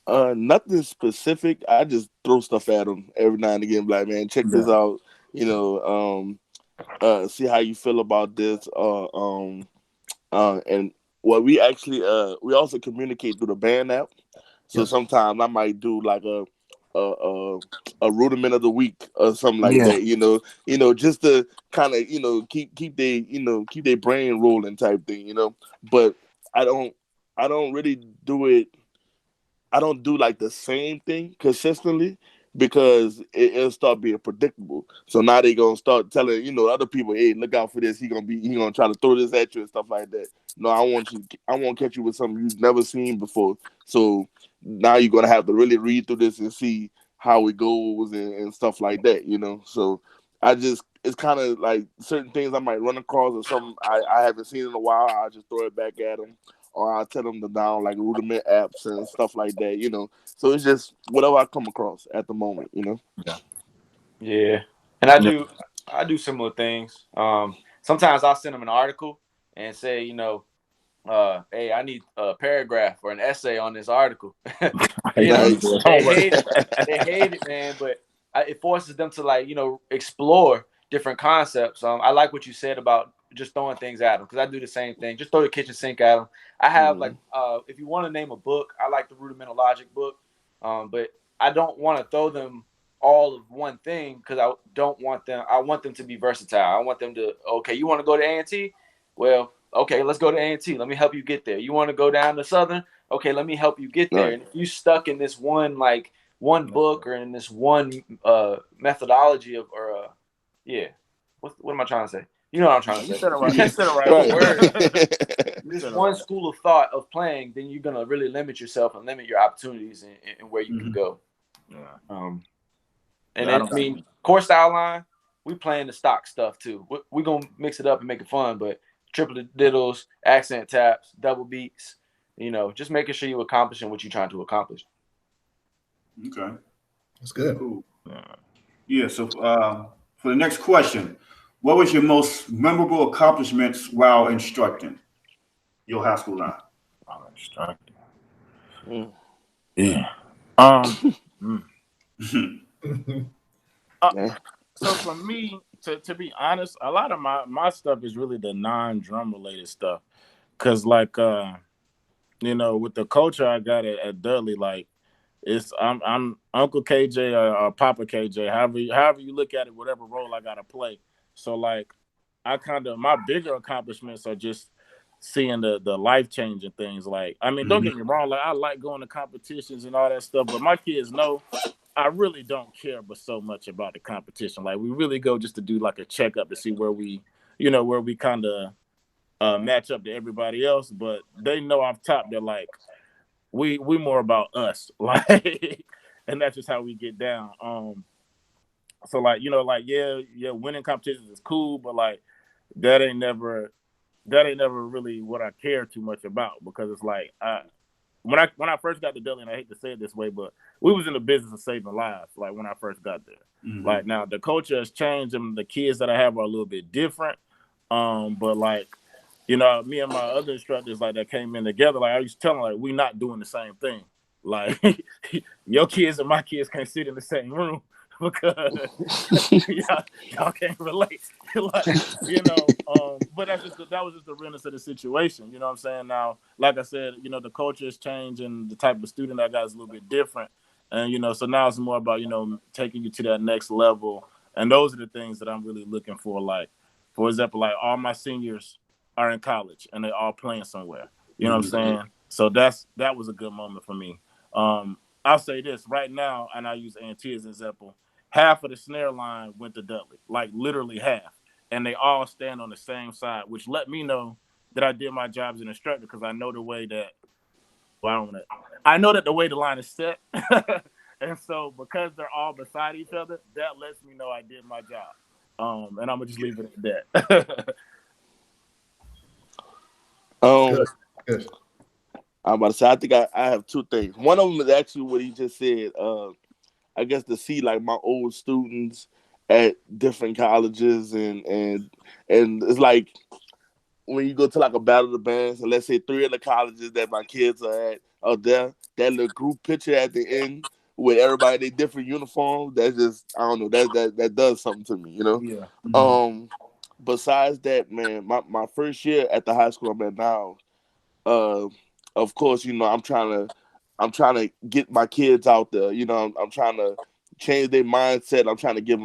Nothing specific. I just throw stuff at them every now and again, like, man, check this out. See how you feel about this. And what we actually we also communicate through the band app. So sometimes I might do like a rudiment of the week or something like that. Just to kind of keep their brain rolling type thing. But I don't really do it. I don't do like the same thing consistently, because it'll start being predictable. So now they gonna start telling other people, hey, look out for this. He gonna try to throw this at you and stuff like that. No, I want to catch you with something you've never seen before. So now you're gonna have to really read through this and see how it goes and stuff like that. So it's kind of like certain things I might run across or something I haven't seen in a while. I just throw it back at them. Or I'll tell them to down like rudiment apps and stuff like that, So it's just whatever I come across at the moment, Yeah. And I do similar things. Sometimes I'll send them an article and say, hey, I need a paragraph or an essay on this article. They hate it, man, but it forces them to explore different concepts. I like what you said about just throwing things at them, because I do the same thing. Just throw the kitchen sink at them. I have if you want to name a book, I like the Rudimental Logic book, but I don't want to throw them all of one thing, because I want them to be versatile. I want them to, okay, you want to go to A&T? Well, okay, let's go to A&T. Let me help you get there. You want to go down to Southern? Okay, let me help you get there. Right. And if you stuck in this one book or in this one methodology what am I trying to say? You know what I'm trying to say. You said it right. This one school of thought of playing, then you're gonna really limit yourself and limit your opportunities and where you can go. Core style line, we playing the stock stuff too. We're gonna mix it up and make it fun, but triplet diddles, accent taps, double beats, just making sure you're accomplishing what you're trying to accomplish. Okay, that's good. Cool. Yeah. So for the next question, what was your most memorable accomplishments while instructing? your high school line? I'm an instructor. Mm. Yeah. So for me, to be honest, a lot of my stuff is really the non-drum related stuff. Cause like you know, with the culture I got at Dudley, like I'm Uncle KJ or Papa KJ, however you look at it, whatever role I gotta play. So like my bigger accomplishments are just seeing the life changing things. Like, I mean, don't get me wrong, like I like going to competitions and all that stuff, but my kids know I really don't care but so much about the competition. Like we really go just to do like a checkup to see where we kind of match up to everybody else. But they know off top they're like we more about us, like, and that's just how we get down. So like like yeah, winning competitions is cool, but like that ain't never really what I care too much about, because it's like when I first got to Dudley, and I hate to say it this way, but we was in the business of saving lives. Like when I first got there, like now the culture has changed, and the kids that I have are a little bit different. But like me and my other instructors like that came in together. Like I used to tell them, like we not doing the same thing. Like your kids and my kids can't sit in the same room because y'all can't relate. Like, but that was just the realness of the situation. You know what I'm saying? Now, like I said, the culture has changed and the type of student I got is a little bit different. And, so now it's more about, taking you to that next level. And those are the things that I'm really looking for. Like, for example, like all my seniors are in college and they're all playing somewhere. You know what I'm saying? So that was a good moment for me. I'll say this right now, and I use A&T as an example. Half of the snare line went to Dudley, like literally half. And they all stand on the same side, which let me know that I did my job as an instructor, because I know the way that, I know that the way the line is set. And so because they're all beside each other, that lets me know I did my job. And I'm going to just leave it at that. Good. I'm about to say, I think I have two things. One of them is actually what he just said. I guess to see like my old students at different colleges and it's like when you go to like a battle of the bands, and let's say 3 of the colleges that my kids are there, that little group picture at the end with everybody in their different uniforms, that's just, I don't know, that does something to me, Yeah. Besides that, man, my first year at the high school I'm at now, of course, I'm trying to get my kids out there. I'm trying to change their mindset. I'm trying to get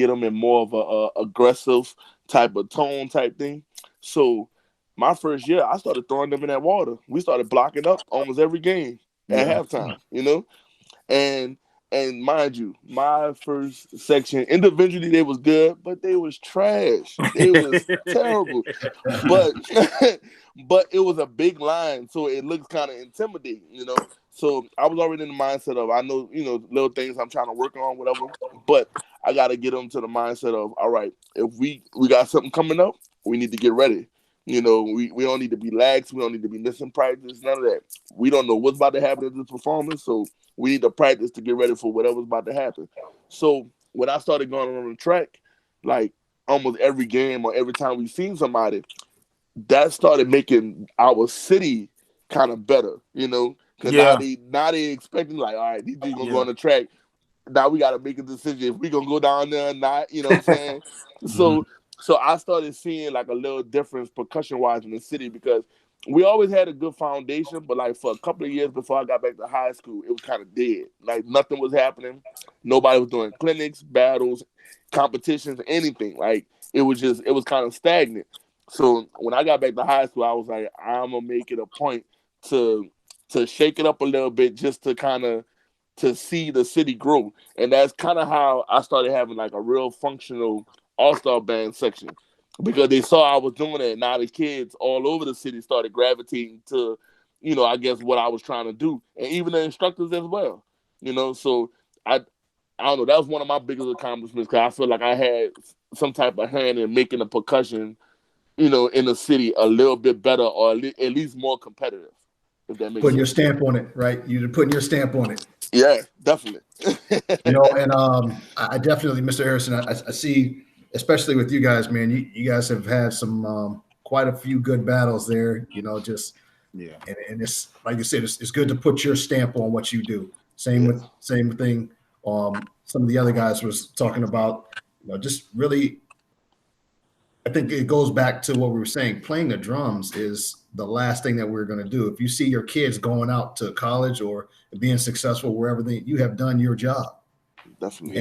them in more of a aggressive type of tone type thing. So my first year, I started throwing them in that water. We started blocking up almost every game at halftime, And mind you, my first section, individually they was good, but they was trash. They was terrible. But it was a big line, so it looks kind of intimidating, So I was already in the mindset of, I know, little things I'm trying to work on, whatever. But I got to get them to the mindset of, all right, if we got something coming up, we need to get ready. We don't need to be lax. We don't need to be missing practice. None of that. We don't know what's about to happen in this performance, so we need to practice to get ready for whatever's about to happen. So when I started going on the track, like almost every game or every time we seen somebody, that started making our city kind of better, because now they expecting like, all right, these dudes gonna go on the track. Now we got to make a decision if we gonna go down there or not. You know what I'm saying? So I started seeing like a little difference percussion wise in the city, because we always had a good foundation, but like for a couple of years before I got back to high school, it was kind of dead. Like nothing was happening. Nobody was doing clinics, battles, competitions, anything. Like it was kind of stagnant. So when I got back to high school, I was like, I'm gonna make it a point to shake it up a little bit, just to kind of to see the city grow. And that's kind of how I started having like a real functional all-star band section, because they saw I was doing it. And now the kids all over the city started gravitating to, I guess what I was trying to do, and even the instructors as well. So I don't know. That was one of my biggest accomplishments, because I feel like I had some type of hand in making the percussion, in the city a little bit better, or at least more competitive. If that makes putting sense. your stamp on it, right? You're putting your stamp on it. Yeah, definitely. And I definitely, Mr. Harrison, I see, especially with you guys, man. You guys have had some quite a few good battles there. Just Yeah. and it's like you said, it's good to put your stamp on what you do. Same thing. Some of the other guys was talking about, just really. I think it goes back to what we were saying. Playing the drums is the last thing that we're going to do. If you see your kids going out to college or being successful wherever you have done your job. Definitely.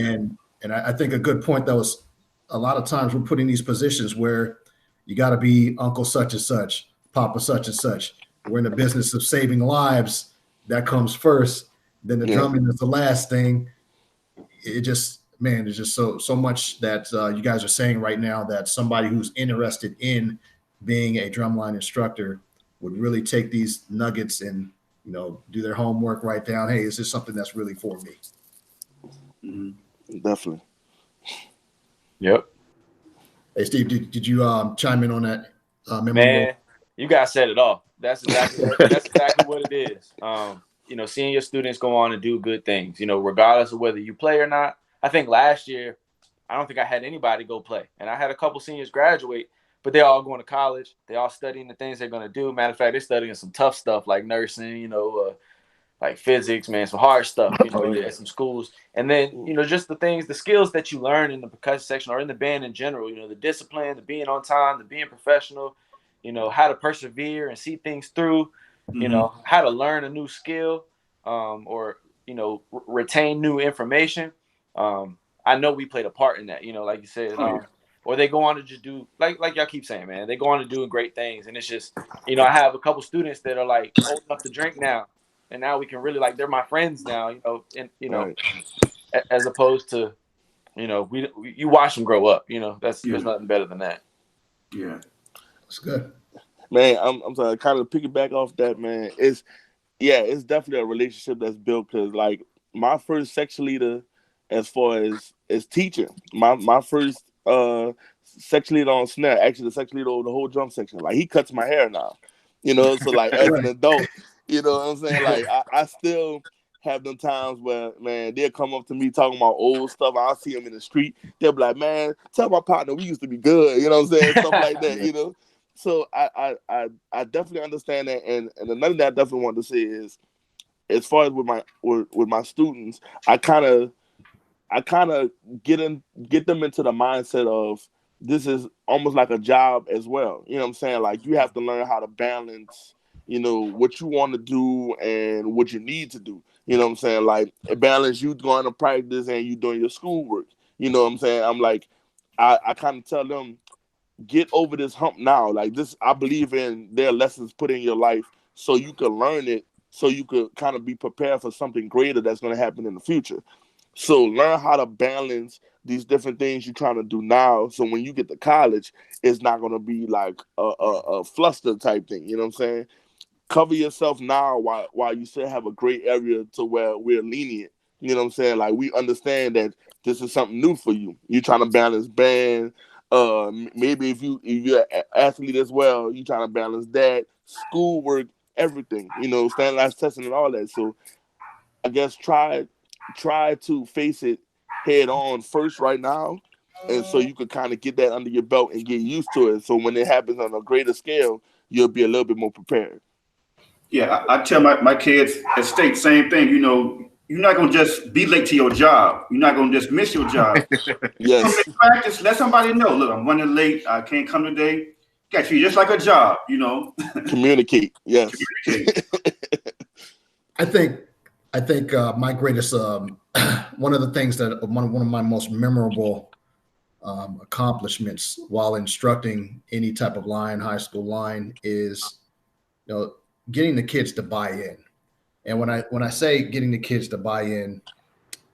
And I think a good point that was a lot of times we're put in these positions where you got to be Uncle such and such, Papa such and such. We're in the business of saving lives. That comes first. Then the drumming is the last thing. It just, man, there's just so much that you guys are saying right now that somebody who's interested in being a drumline instructor would really take these nuggets and, do their homework, write down, hey, is this something that's really for me? Mm-hmm. Definitely. Yep. Hey, Steve, did you chime in on that? Man, you guys said it all. That's exactly what it is. Seeing your students go on and do good things, regardless of whether you play or not. I think last year, I don't think I had anybody go play. And I had a couple seniors graduate, but they're all going to college. They're all studying the things they're going to do. Matter of fact, they're studying some tough stuff like nursing, like physics, man, some hard stuff, at some schools. And then, just the skills that you learn in the percussion section or in the band in general, the discipline, the being on time, the being professional, how to persevere and see things through, how to learn a new skill or, retain new information. I know we played a part in that, like you said, or they go on to just do like y'all keep saying, man, they go on to doing great things. And it's just, I have a couple students that are like old enough to drink now. And now we can really they're my friends now, right. As opposed to, you watch them grow up, there's nothing better than that. Yeah. That's good. Man, I'm sorry, kind of piggyback off that, man. It's definitely a relationship that's built because like my first section leader as far as teaching, my first section leader on snare, actually the section leader over the whole drum section, like he cuts my hair now. So like as an adult, you know what I'm saying? Like I still have them times where, man, they'll come up to me talking about old stuff. I'll see them in the street. They'll be like, man, tell my partner we used to be good. You know what I'm saying? Stuff like that, So I definitely understand that. And another thing I definitely want to say is, as far as with my students, I kind of get them into the mindset of this is almost like a job as well. You know what I'm saying? Like you have to learn how to balance, what you want to do and what you need to do. You know what I'm saying? Like balance you going to practice and you doing your schoolwork. You know what I'm saying? I'm like, I kind of tell them, get over this hump now. Like this, I believe in their lessons put in your life so you can learn it, so you could kind of be prepared for something greater that's going to happen in the future. So learn how to balance these different things you're trying to do now. So when you get to college, it's not going to be like a fluster type thing. You know what I'm saying? Cover yourself now while you still have a great area to where we're lenient. You know what I'm saying? Like we understand that this is something new for you. You're trying to balance band. Maybe if you're an athlete as well, you're trying to balance that, schoolwork, everything. Standardized testing and all that. So I guess try to face it head on first right now, and so you could kind of get that under your belt and get used to it. So when it happens on a greater scale, you'll be a little bit more prepared. Yeah, I tell my kids at state, same thing. You're not going to just be late to your job. You're not going to just miss your job. Yes. Practice, let somebody know, look, I'm running late. I can't come today. Got you just like a job, Communicate. Yes. Communicate. I think my greatest, one of the things that one of my most memorable accomplishments while instructing any type of line, high school line, is getting the kids to buy in. And when I say getting the kids to buy in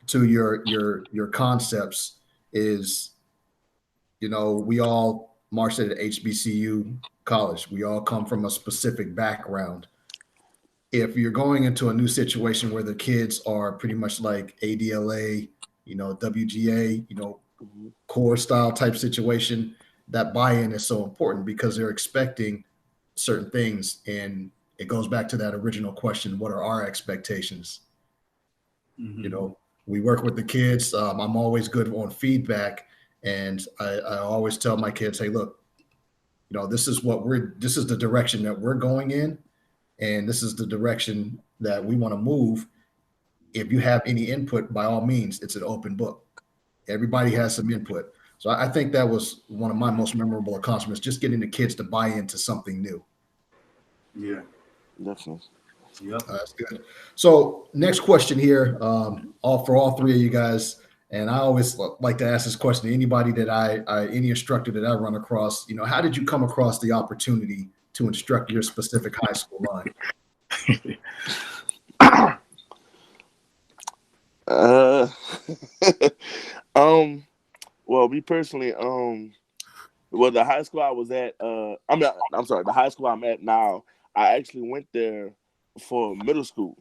to your concepts is, we all marched at HBCU college. We all come from a specific background. If you're going into a new situation where the kids are pretty much like ADLA, WGA, core style type situation, that buy-in is so important because they're expecting certain things. And it goes back to that original question, what are our expectations? Mm-hmm. We work with the kids. I'm always good on feedback. And I always tell my kids, hey, look, this is the direction that we're going in, and this is the direction that we want to move. If you have any input, by all means, it's an open book. Everybody has some input. So I think that was one of my most memorable accomplishments, just getting the kids to buy into something new. Yeah. Definitely. Yep. That's good. So next question here, for all three of you guys, and I always like to ask this question to anybody any instructor that I run across. How did you come across the opportunity to instruct your specific high school line? Well, me personally, well, the high school I was at, the high school I'm at now, I actually went there for middle school.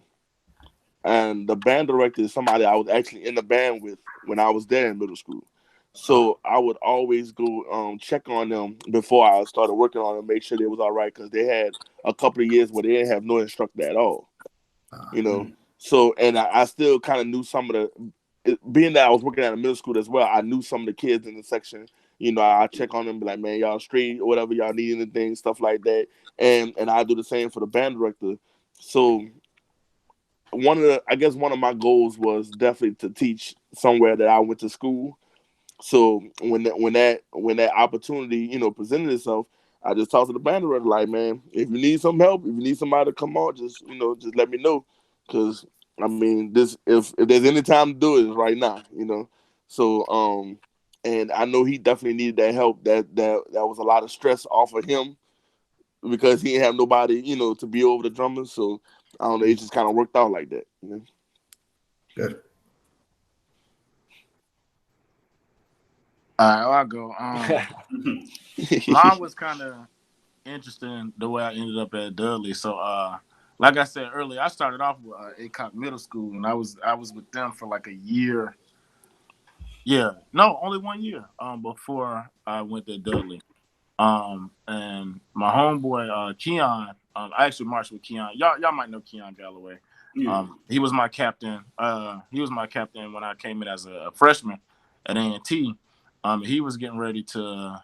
And the band director is somebody I was actually in the band with when I was there in middle school. So I would always go check on them before I started working on them, make sure they was all right, because they had a couple of years where they didn't have no instructor at all. So, and I still kind of knew some of being that I was working at a middle school as well, I knew some of the kids in the section. I check on them, be like, man, y'all straight or whatever, y'all need anything, stuff like that. And I do the same for the band director. So one of my goals was definitely to teach somewhere that I went to school. So when that opportunity, presented itself, I just talked to the band director, like, man, if you need some help, if you need somebody to come on, just let me know. Because I mean, if there's any time to do it, it's right now, So and I know he definitely needed that help. That was a lot of stress off of him because he didn't have nobody, to be over the drummers. So I don't know, it just kind of worked out like that. Good. All right, I'll go. Mine was kind of interesting the way I ended up at Dudley. So, like I said earlier, I started off with ACOC Middle School, and I was with them for like a year. Yeah, no, only 1 year before I went to Dudley. And my homeboy Keon, I actually marched with Keon. Y'all might know Keon Galloway. Yeah. He was my captain. He was my captain when I came in as a freshman at A&T. He was getting ready to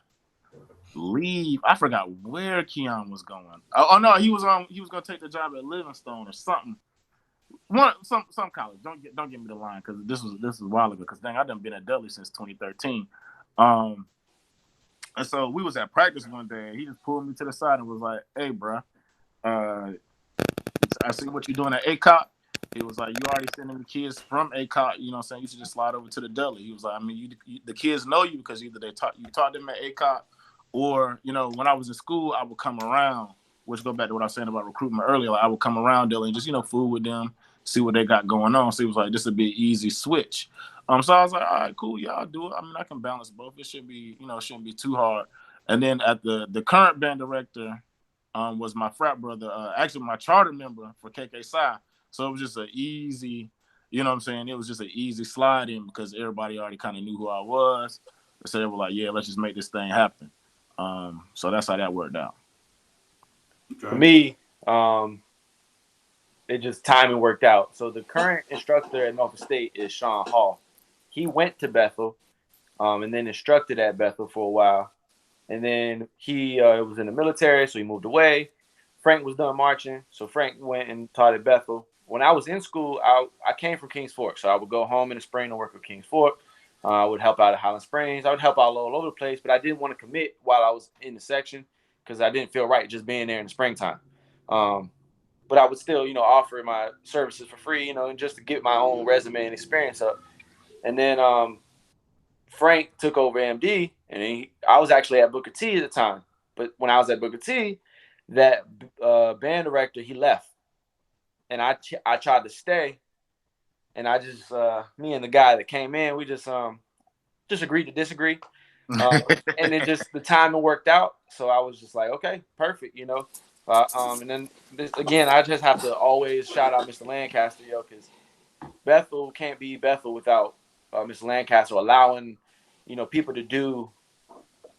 leave. I forgot where Keon was going. Oh no, he was gonna take the job at Livingstone or something. Some college. Don't get me the line, because this was a while ago. Because dang, I've been at Dudley since 2013. And so we was at practice one day, and he just pulled me to the side and was like, "Hey, bro, I see what you're doing at ACOC." He was like, "You already sending the kids from ACOC, you know what I'm saying? You should just slide over to the Dudley." He was like, "I mean, the kids know you because either you taught them at ACOC, or, when I was in school, I would come around," which go back to what I was saying about recruitment earlier. Like, I would come around Dudley and just, fool with them, see what they got going on. So he was like, "This would be an easy switch." So I was like, "All right, cool, yeah, I'll do it. I mean, I can balance both. It shouldn't be, shouldn't be too hard." And then at the current band director was my frat brother, actually my charter member for KK Psi. So it was just an easy, It was just an easy slide in because everybody already kind of knew who I was. So they were like, "Yeah, let's just make this thing happen." So that's how that worked out. Okay. For me, it just timing worked out. So the current instructor at Norfolk State is Sean Hall. He went to Bethel, and then instructed at Bethel for a while. And then he was in the military, so he moved away. Frank was done marching, so Frank went and taught at Bethel. When I was in school, I came from Kings Fork, so I would go home in the spring to work with Kings Fork. I would help out at Highland Springs. I would help out all over the place, but I didn't want to commit while I was in the section because I didn't feel right just being there in the springtime. But I would still, offer my services for free, and just to get my own resume and experience up. And then Frank took over MD, and I was actually at Booker T at the time. But when I was at Booker T, that band director, he left. And I tried to stay. And I just, me and the guy that came in, we just agreed to disagree. And then just the timing worked out. So I was just like, okay, perfect, and then again, I just have to always shout out Mr. Lancaster, because Bethel can't be Bethel without Mr. Lancaster allowing, people to do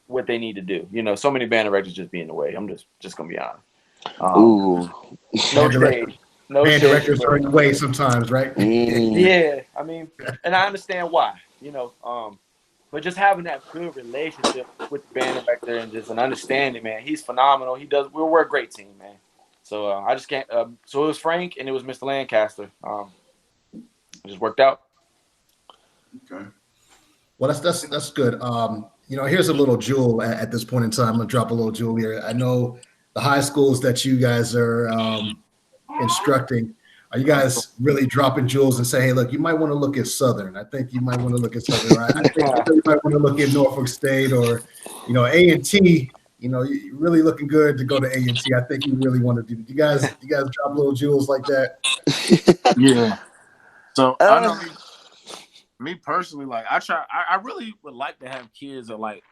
what they need to do. So many band directors just be in the way. I'm just gonna be honest. Ooh. No shade. No band shade, directors are in the way sometimes, right? Yeah, I mean, and I understand why, but But just having that good relationship with the band director and just an understanding, man, he's phenomenal. We're a great team, man. So I just can't. So it was Frank and it was Mr. Lancaster. It just worked out. Okay. Well, that's good. Here's a little jewel at this point in time. I'm gonna drop a little jewel here. I know the high schools that you guys are instructing. Are you guys really dropping jewels and say, hey, look, you might want to look at Southern. I think you might want to look at Southern. Right? I think you really might want to look at Norfolk State or, A&T. You're really looking good to go to A&T. I think you really want to do. You guys drop little jewels like that? Yeah. So I know me personally, like I really would like to have kids at like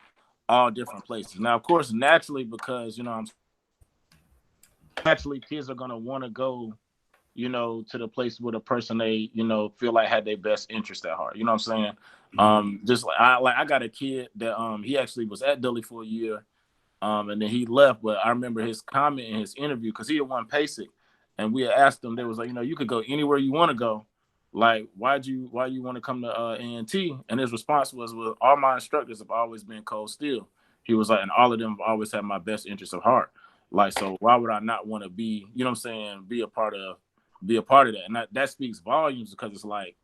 all different places. Now, of course, naturally, because naturally kids are gonna want to go, to the place with a person they, feel like had their best interest at heart. You know what I'm saying? Just like I got a kid that he actually was at Dudley for a year, and then he left. But I remember his comment in his interview because he had won PASIC, and we had asked him. They was like, you could go anywhere you want to go. Like, why you want to come to A&T? And his response was, well, all my instructors have always been cold steel. He was like, and all of them have always had my best interest of heart. Like, so why would I not want to be, be a part of that? And that speaks volumes because it's like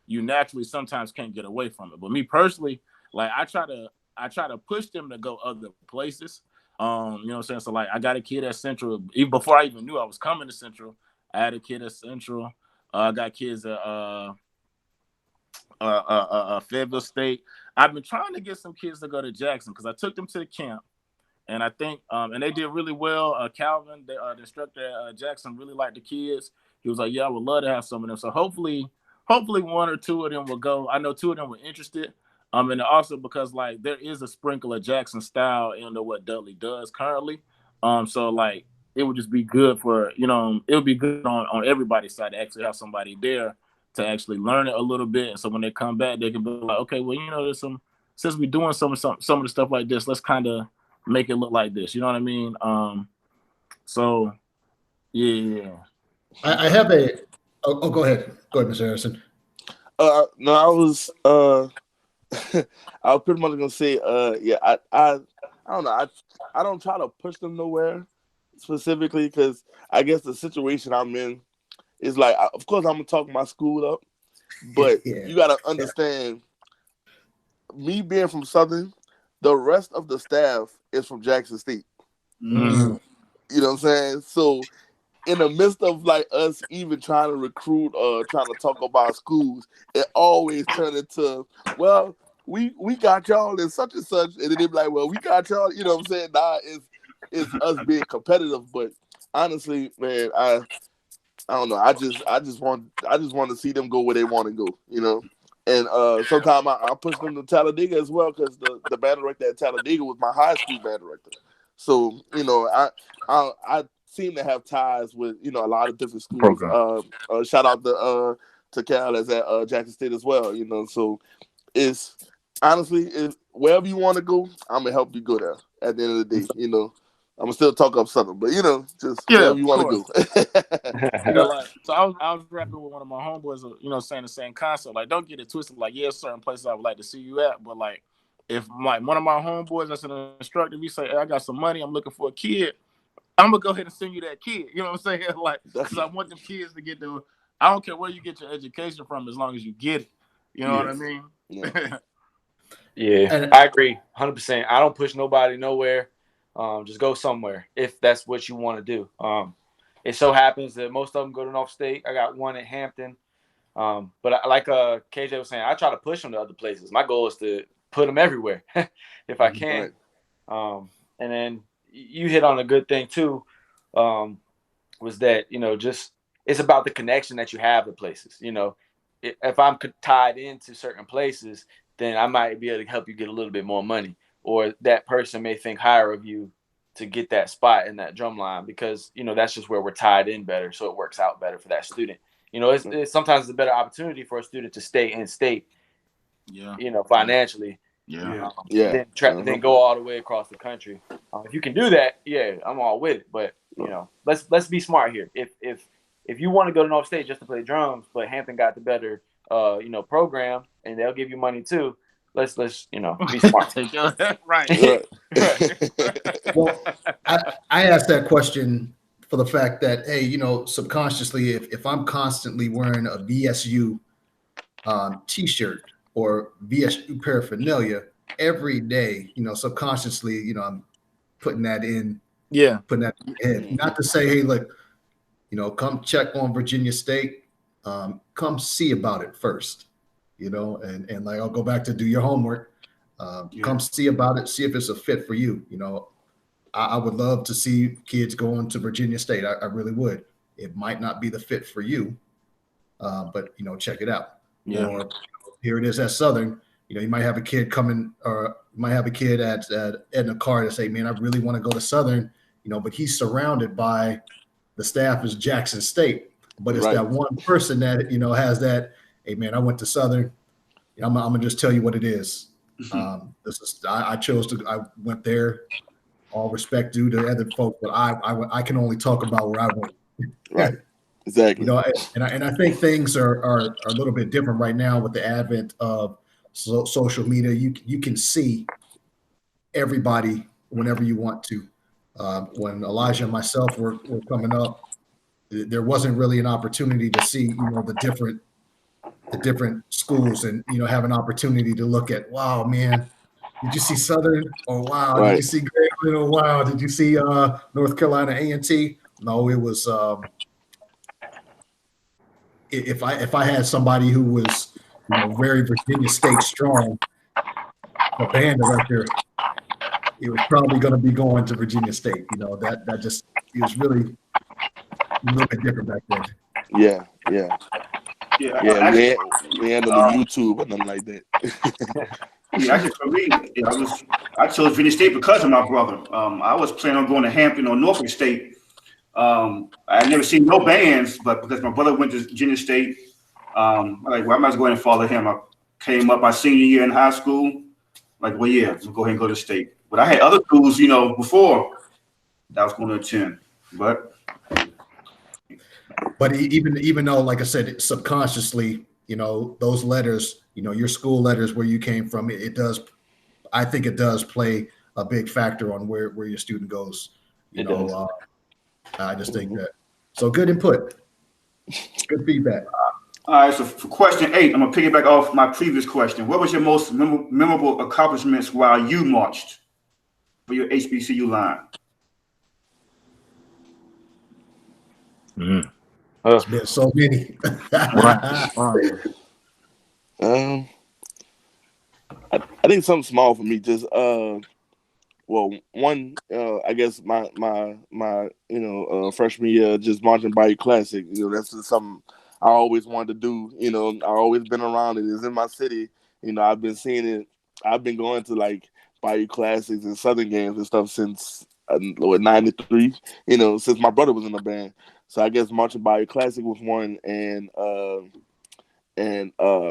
you naturally sometimes can't get away from it. But me personally, like I try to push them to go other places. You know what I'm saying? So like I got a kid at Central. Even before I even knew I was coming to Central, I had a kid at Central. I got kids at Fayetteville State. I've been trying to get some kids to go to Jackson because I took them to the camp, and I think and they did really well. Calvin, the instructor at Jackson, really liked the kids. He was like, "Yeah, I would love to have some of them." So hopefully one or two of them will go. I know two of them were interested. And also because like there is a sprinkle of Jackson style into what Dudley does currently. So like. It would just be good for, it would be good on everybody's side to actually have somebody there to actually learn it a little bit. And so when they come back, they can be like, okay, well, there's since we're doing some of the stuff like this, let's kind of make it look like this. You know what I mean? So, yeah. I have go ahead. Go ahead, Mr. Harrison. No, I was pretty much gonna say, I don't know. I don't try to push them nowhere specifically because I guess the situation I'm in is like, of course, I'm gonna talk my school up, but you gotta understand, me being from Southern, the rest of the staff is from Jackson State. Mm-hmm. You know what I'm saying? So, in the midst of like us even trying to recruit or trying to talk about schools, it always turned into, well, we got y'all in such and such, and then they be like, well, we got y'all. You know what I'm saying? Nah, it's us being competitive, but honestly, man, I don't know. I just want to see them go where they want to go, And sometimes I push them to Talladega as well because the band director at Talladega was my high school band director. So I seem to have ties with a lot of different schools. Shout out to Cal as at Jackson State as well. So it's honestly wherever you want to go, I'm gonna help you go there. At the end of the day, I'm gonna still talk up Southern, but just wherever you want to go. So I was rapping with one of my homeboys, saying the same concept. Like, don't get it twisted. Like, yeah, certain places I would like to see you at, but like, if like one of my homeboys that's an instructor, we say, hey, I got some money, I'm looking for a kid, I'm gonna go ahead and send you that kid. You know what I'm saying? Like, because I want them kids to get the. I don't care where you get your education from, as long as you get it. You know what I mean? Yeah, I agree, 100%. I don't push nobody nowhere. Just go somewhere if that's what you want to do. It so happens that most of them go to Norfolk State. I got one at Hampton. But like KJ was saying, I try to push them to other places. My goal is to put them everywhere if I can. Right. And then you hit on a good thing too, was that, just it's about the connection that you have to places. If I'm tied into certain places, then I might be able to help you get a little bit more money. Or that person may think higher of you to get that spot in that drum line because, that's just where we're tied in better. So it works out better for that student. It's sometimes a better opportunity for a student to stay in state, financially. Then go all the way across the country. If you can do that, I'm all with it. But, let's be smart here. If you want to go to North State just to play drums, but Hampton got the better, program and they'll give you money too, let's be smart. Right. Well, I asked that question for the fact that, hey, subconsciously, if I'm constantly wearing a VSU T-shirt or VSU paraphernalia every day, subconsciously, I'm putting that in your head. Not to say, hey, look, come check on Virginia State, come see about it first, and like, I'll go back to do your homework, come see about it, see if it's a fit for you. I would love to see kids going to Virginia State. I really would. It might not be the fit for you, but check it out. Yeah. Or here it is at Southern. You might have a kid coming, or you might have a kid at Edna Karr to say, man, I really want to go to Southern, but he's surrounded by the staff is Jackson State. But it's that one person that, has that, hey, man, I went to Southern. I'm going to just tell you what it is. I went there. All respect due to other folks, but I can only talk about where I went. Right. Exactly. And I think things are a little bit different right now with the advent of social media. You can see everybody whenever you want to. When Elijah and myself were coming up, there wasn't really an opportunity to see the different schools and have an opportunity to look at, wow, man, did you see Southern? Oh, wow. Did you see Grambling? Oh, wow. Did you see North Carolina A&T? No, it was if I had somebody who was very Virginia State strong, a band director, it was probably going to be going to Virginia State. That just, it was really a little bit different back then. Yeah. We had on YouTube and nothing like that. Yeah, actually, for me, I chose Virginia State because of my brother. I was planning on going to Hampton or Norfolk State. I had never seen no bands, but because my brother went to Virginia State, I'm like, well, I might as well go ahead and follow him. I came up my senior year in high school. Like, well, yeah, we'll go ahead and go to state. But I had other schools, before that I was going to attend. But even though, like I said, subconsciously, those letters, your school letters where you came from, I think it does play a big factor on where your student goes. I just think that. So good input. Good feedback. All right, so for question 8, I'm going to piggyback off my previous question. What was your most memorable accomplishments while you marched for your HBCU line? There's been so many. I think something small for me. Just one. I guess my freshman year, just marching Bayou Classic. That's just something I always wanted to do. I always been around it. It's in my city. I've been seeing it. I've been going to like Bayou Classics and Southern games and stuff since '93. Since my brother was in the band. So I guess marching Bayou Classic was one, and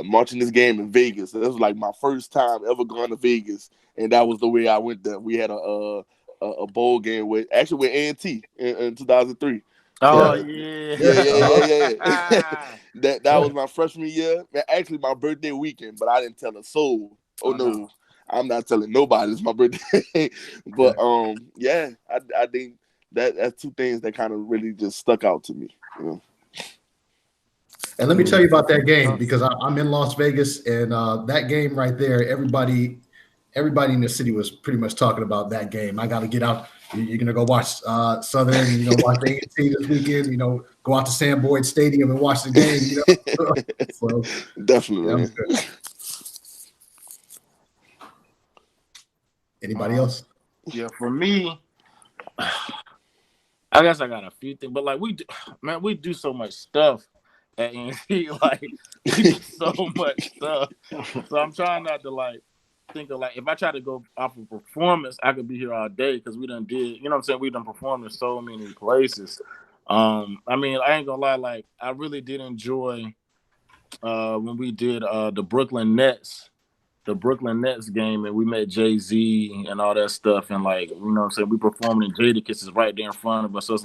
marching this game in Vegas. So that was like my first time ever going to Vegas, and that was the way I went there. We had a bowl game with A&T in 2003. Oh, yeah. That was my freshman year. Actually, my birthday weekend, but I didn't tell a soul. Oh no, I'm not telling nobody. It's my birthday. But I think that's two things that kind of really just stuck out to me. And let me tell you about that game, because I'm in Las Vegas, and that game right there, everybody in the city was pretty much talking about that game. I got to get out. You're gonna go watch Southern, watch the A&T this weekend. Go out to Sam Boyd Stadium and watch the game. So, definitely. Yeah, anybody else? Yeah, for me, I guess I got a few things, but like we do so much stuff at A&T, like we do so much stuff. So I'm trying not to think of if I try to go off of performance, I could be here all day because we done did, we done performed in so many places. I ain't gonna lie, I really did enjoy when we did the Brooklyn Nets game, and we met Jay-Z and all that stuff, and we performed in Jadakiss is right there in front of us. So it's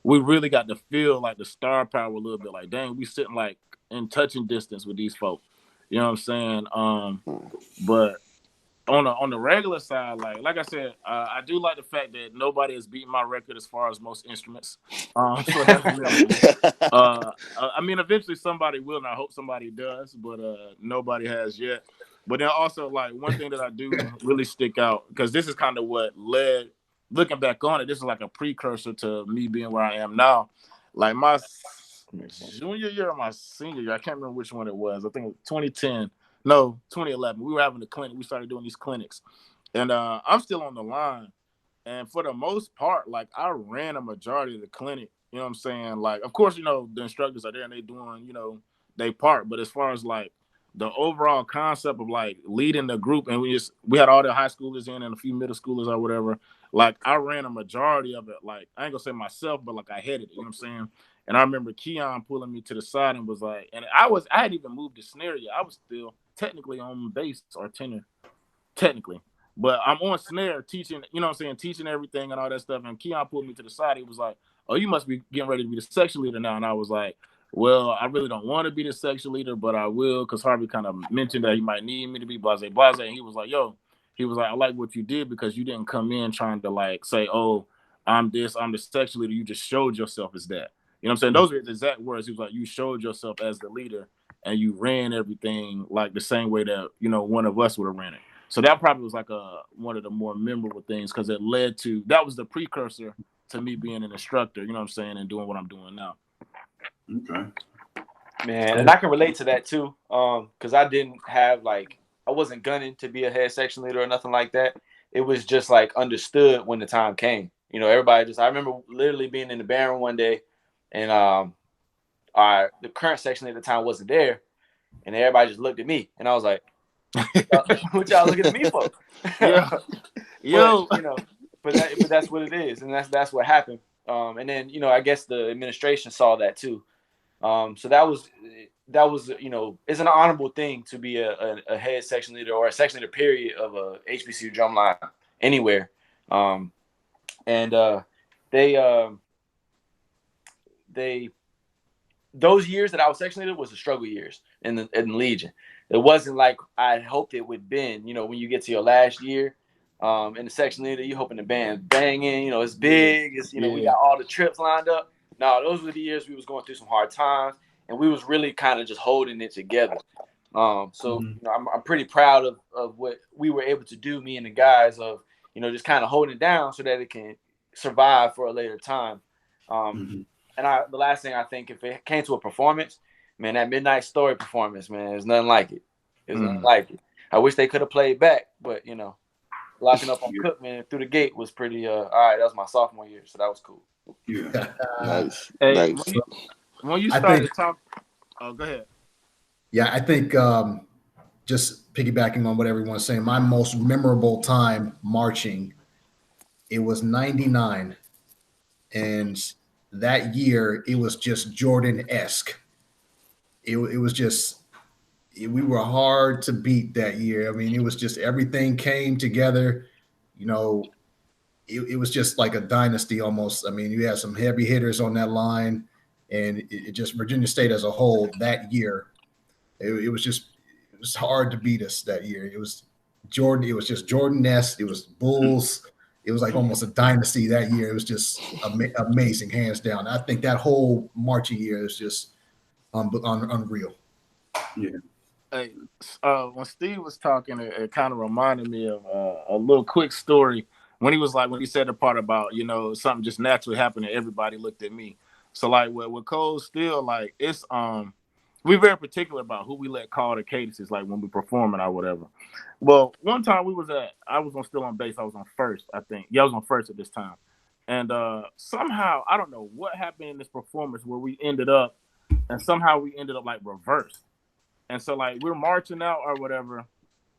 we really got to feel the star power a little bit. Dang, we sitting in touching distance with these folks. You know what I'm saying? But on the regular side, like I said, I do like the fact that nobody has beaten my record as far as most instruments. So that's really I mean, eventually somebody will, and I hope somebody does, but nobody has yet. But then also, like, one thing that I do really stick out, because this is kind of what led, looking back on it, this is like a precursor to me being where I am now. Like my junior year or my senior year, I can't remember which one it was. I think it was 2010. No, 2011. We were having a clinic. We started doing these clinics. And I'm still on the line. And for the most part, like, I ran a majority of the clinic. You know what I'm saying? Like, of course, the instructors are there and they doing, they part. But as far as, like, the overall concept of, like, leading the group, and we had all the high schoolers in and a few middle schoolers or whatever. Like, I ran a majority of it. Like, I ain't gonna say myself, but, like, I headed it. You know what I'm saying? And I remember Keon pulling me to the side and was like, and I hadn't even moved the snare yet. I was still technically on bass or tenor, technically. But I'm on snare teaching, teaching everything and all that stuff. And Keon pulled me to the side. He was like, oh, you must be getting ready to be the section leader now. And I was like, well, I really don't want to be the section leader, but I will, because Harvey kind of mentioned that he might need me to be blase. And he was like, I like what you did, because you didn't come in trying to, like, say, oh, I'm the section leader. You just showed yourself as that. You know what I'm saying? Those are his exact words. He was like, you showed yourself as the leader and you ran everything like the same way that, one of us would have ran it. So that probably was like one of the more memorable things, because it led to, that was the precursor to me being an instructor, you know what I'm saying, and doing what I'm doing now. Okay. Man, and I can relate to that too, because I didn't have, like, I wasn't gunning to be a head section leader or nothing like that. It was just, like, understood when the time came. Everybody I remember literally being in the band room one day, and the current section at the time wasn't there, and everybody just looked at me, and I was like, what y'all looking at me for? Yeah. But that's what it is, and that's what happened. And then I guess the administration saw that too. So that was it's an honorable thing to be a head section leader or a section leader period of a HBCU drumline anywhere. Those years that I was section leader was the struggle years in the Legion. It wasn't like I hoped it would been. When you get to your last year, in the section leader, you hoping the band banging. It's big. It's we got all the trips lined up. No, those were the years we was going through some hard times, and we was really kind of just holding it together. I'm pretty proud of what we were able to do, me and the guys, of just kind of holding it down so that it can survive for a later time. And the last thing I think, if it came to a performance, man, that Midnight Story performance, man, there's nothing like it. Nothing like it. I wish they could have played back, but locking up on Cookman through the gate was pretty. All right, that was my sophomore year, so that was cool. Yeah. Nice. Hey, Nice. When you started talking, oh, go ahead. Yeah, I think just piggybacking on what everyone's saying, my most memorable time marching, it was 99, and that year it was just Jordan-esque. It was just, we were hard to beat that year. I mean, it was just, everything came together. It was just like a dynasty almost. I mean, you had some heavy hitters on that line, and it just, Virginia State as a whole that year, it was hard to beat us that year. It was Jordan. It was just Jordan-esque. It was Bulls. It was like almost a dynasty that year. It was just amazing, hands down. I think that whole marching year is just unreal. Yeah. Hey, when Steve was talking, it kind of reminded me of a little quick story when he said the part about, something just naturally happened and everybody looked at me. So like with Cold Steel, like it's we're very particular about who we let call the cadences, like when we performing or whatever. Well, one time I was still on bass. I was on first, I think. Yeah, I was on first at this time. And somehow, I don't know what happened in this performance where we ended up like reversed. And so like we're marching out or whatever.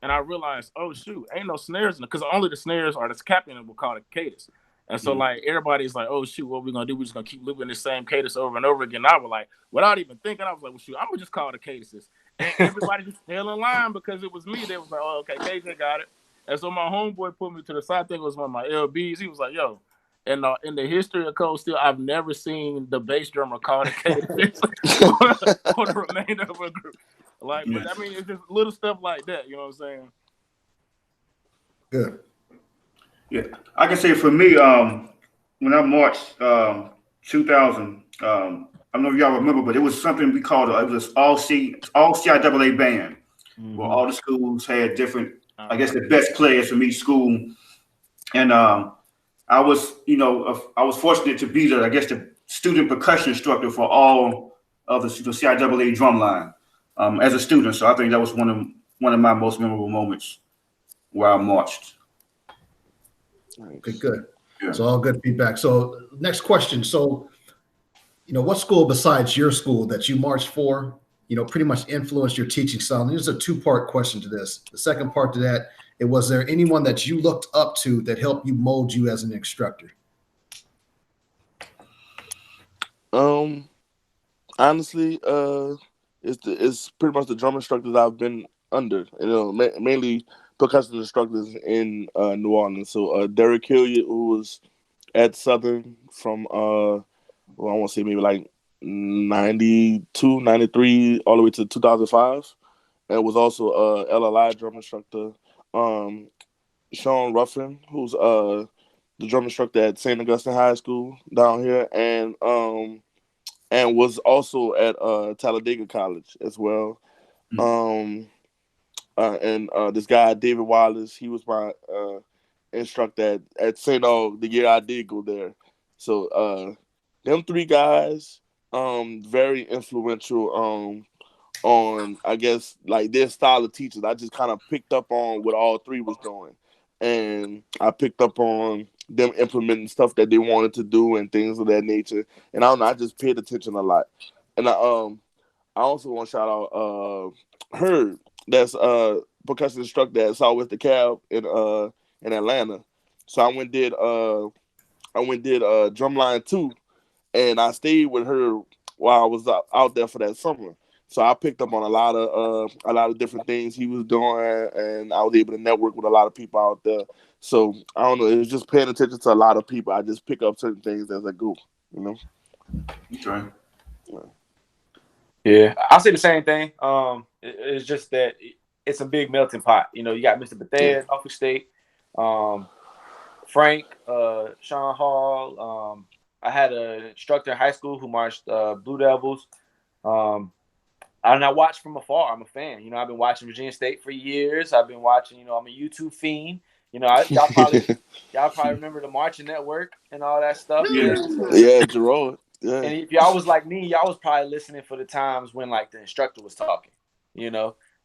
And I realized, oh shoot, ain't no snares in it, because only the snares or the captain will call the cadence. And so like everybody's like, oh shoot, what are we gonna do? We're just gonna keep looping the same cadence over and over again. And I was like, without even thinking, I was like, well shoot, I'm gonna just call the cadences. And everybody just fell in line because it was me. They was like, oh, okay, KJ got it. And so my homeboy put me to the side. I think it was one of my LBs. He was like, yo, and in the history of Cold Steel, I've never seen the bass drummer call the cadence for the remainder of a group. Like, but I mean, it's just little stuff like that. You know what I'm saying? Good. Yeah, I can say for me, when I marched 2000, I don't know if y'all remember, but it was something we called it was all CIAA band, where all the schools had different, I guess, the best players from each school, and I was, I was fortunate to be the, I guess, the student percussion instructor for all of the CIAA drumline as a student. So I think that was one of my most memorable moments where I marched. Okay, good. Yeah. It's all good feedback. So next question. So, what school besides your school that you marched for, pretty much influenced your teaching style? And there's a two-part question to this. The second part to that, was there anyone that you looked up to that helped you mold you as an instructor? Honestly, it's pretty much the drum instructors I've been under. Mainly percussion instructors in New Orleans. So Derek Hilliard, who was at Southern from I want to say maybe like 92, 93, all the way to 2005. And was also LLI drum instructor. Sean Ruffin, who's the drum instructor at St. Augustine High School down here, and was also at Talladega College as well. And this guy David Wallace, he was my instructor at St. Aug the year I did go there. So them three guys, very influential on, I guess, like their style of teachers. I just kind of picked up on what all three was doing, and I picked up on them implementing stuff that they wanted to do and things of that nature. And I don't know, I just paid attention a lot. And I also want to shout out Herb, that's percussion instructor at Southwest DeKalb in Atlanta. So I went did Drumline 2, and I stayed with her while I was out there for that summer. So I picked up on a lot of different things he was doing, and I was able to network with a lot of people out there. So I don't know, it was just paying attention to a lot of people. I just pick up certain things as I go, Okay. Yeah, I'll say the same thing. It's just that it's a big melting pot. You got Mr. Bethel, Norfolk State, Frank, Sean Hall. I had an instructor in high school who marched Blue Devils. And I watched from afar. I'm a fan. I've been watching Virginia State for years. I've been watching. I'm a YouTube fiend. Y'all probably remember the Marching Network and all that stuff. Yeah, yeah, Jerome. Yeah. And if y'all was like me, y'all was probably listening for the times when like the instructor was talking,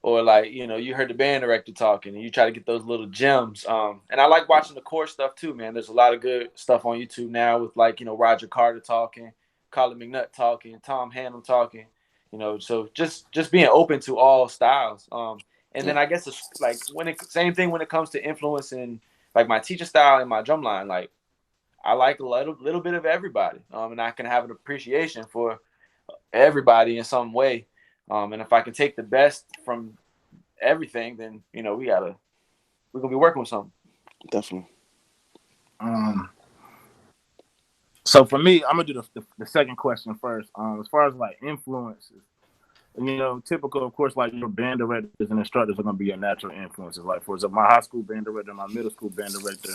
or like you heard the band director talking, and you try to get those little gems. And I like watching the core stuff too, man. There's a lot of good stuff on YouTube now with like Roger Carter talking, Colin McNutt talking, Tom Hannum talking. So just being open to all styles. And then I guess it's like same thing when it comes to influencing like my teaching style and my drumline. Like I like a little bit of everybody, and I can have an appreciation for everybody in some way. And if I can take the best from everything, then we're gonna be working with something. Definitely. So for me, I'm gonna do the second question first. As far as like influences, typical, of course, like your band directors and instructors are gonna be your natural influences. Like for example, my high school band director and my middle school band director,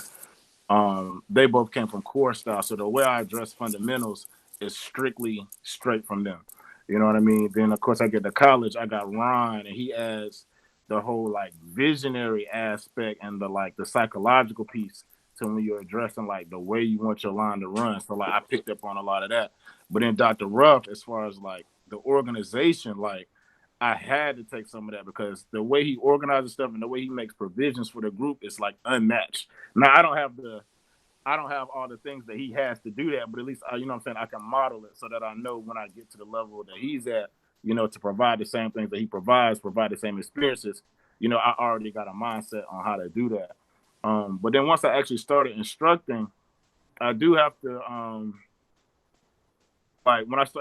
they both came from core style. So the way I address fundamentals is strictly straight from them. You know what I mean? Then of course I get to college, I got Ron, and he adds the whole like visionary aspect and the psychological piece to when you're addressing like the way you want your line to run. So like I picked up on a lot of that. But then Dr. Ruff, as far as like the organization, like I had to take some of that because the way he organizes stuff and the way he makes provisions for the group is like unmatched. Now I don't have all the things that he has to do that, but at least I can model it so that I know when I get to the level that he's at, to provide the same things that he provides, provide the same experiences. I already got a mindset on how to do that. But then once I actually started instructing, I do have to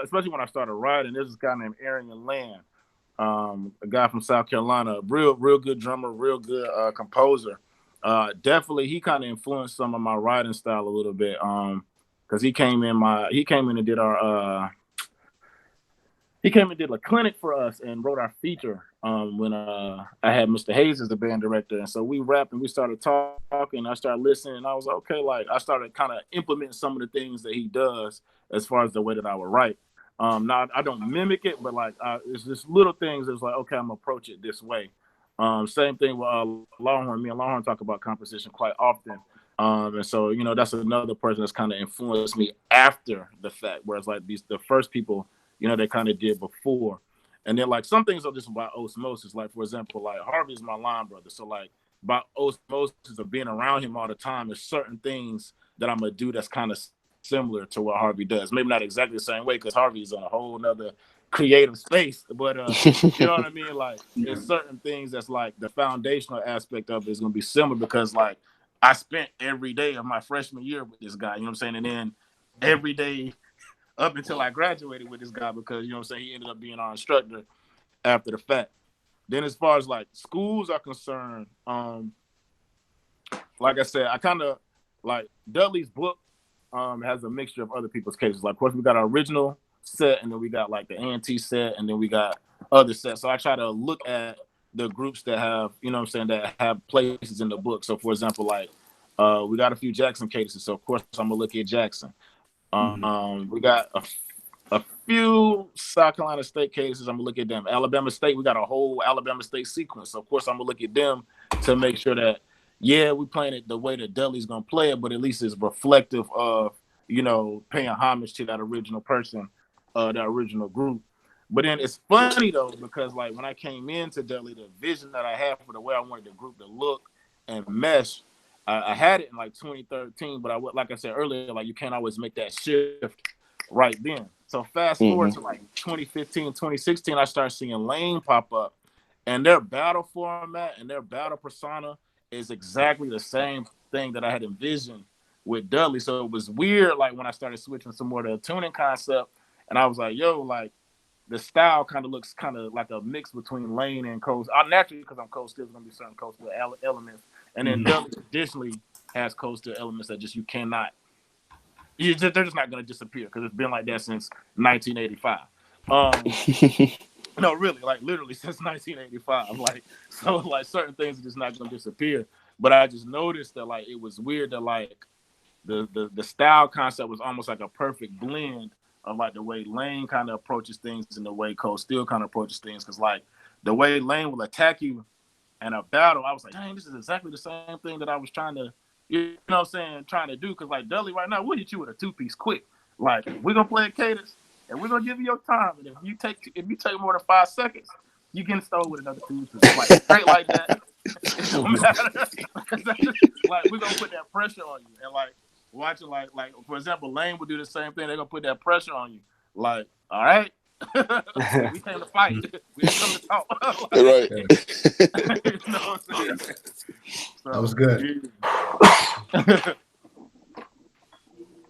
especially when I started riding. There's this guy named Arian Land, a guy from South Carolina, real good drummer, real good composer. Definitely he kind of influenced some of my riding style a little bit. Because he came in and did a clinic for us and wrote our feature when I had Mr. Hayes as the band director, and so we rapped and we started talking. I started listening, and I was like, okay. Like I started kind of implementing some of the things that he does as far as the way that I would write. Now I don't mimic it, but like it's just little things. It's like, okay, I'm gonna approach it this way. Same thing with Longhorn. Me and Longhorn talk about composition quite often. And so, you know, that's another person that's kind of influenced me after the fact, whereas like the first people, you know, they kind of did before. And then like some things are just by osmosis. Like, for example, like Harvey's my line brother. So like by osmosis of being around him all the time, there's certain things that I'm gonna do that's kind of similar to what Harvey does. Maybe not exactly the same way because Harvey's on a whole nother creative space, but you know what I mean? Like there's certain things that's like the foundational aspect of it is gonna be similar because like I spent every day of my freshman year with this guy, you know what I'm saying? And then every day up until I graduated with this guy because, you know what I'm saying, he ended up being our instructor after the fact. Then as far as like schools are concerned, like I said, I kind of like Dudley's book has a mixture of other people's cases. Like, of course, we got our original set, and then we got like the A&T set, and then we got other sets. So I try to look at the groups that have, you know what I'm saying, that have places in the book. So, for example, like we got a few Jackson cases. So, of course, I'm going to look at Jackson. We got a few South Carolina State cases. I'm going to look at them. Alabama State, we got a whole Alabama State sequence. So, of course, I'm going to look at them to make sure that, yeah, we playing it the way that Dudley's going to play it, but at least it's reflective of, you know, paying homage to that original person, that original group. But then it's funny, though, because, like, when I came into Dudley, the vision that I had for the way I wanted the group to look and mesh, I had it in, like, 2013, but like I said earlier, like, you can't always make that shift right then. So fast forward to, like, 2015, 2016, I started seeing Lane pop up, and their battle format and their battle persona is exactly the same thing that I had envisioned with Dudley. So it was weird, like, when I started switching some more to a tuning concept, and I was like, yo, like, the style kind of looks kind of like a mix between Lane and Coast. Naturally, because I'm Coast, there's going to be certain coastal elements. And then Dudley traditionally has coastal elements that just you cannot, they're just not going to disappear because it's been like that since 1985. No, really, like literally since 1985. Like, so like certain things are just not going to disappear. But I just noticed that like it was weird that like the style concept was almost like a perfect blend of like the way Lane kind of approaches things and the way Cole still kind of approaches things. Because like the way Lane will attack you in a battle, I was like, dang, this is exactly the same thing that I was trying to, you know what I'm saying, trying to do. Because like Dudley right now, we'll hit you with a two-piece quick. Like, we're going to play a cadence and we're going to give you your time. And if you take more than 5 seconds, you get stole with another two. Like, straight like that. It don't matter. Like, we're going to put that pressure on you. And like, watching like for example, Lane would do the same thing. They're gonna put that pressure on you. Like, all right, we came to fight. We didn't come to talk. Like, right. You know what I'm saying? So, That was good.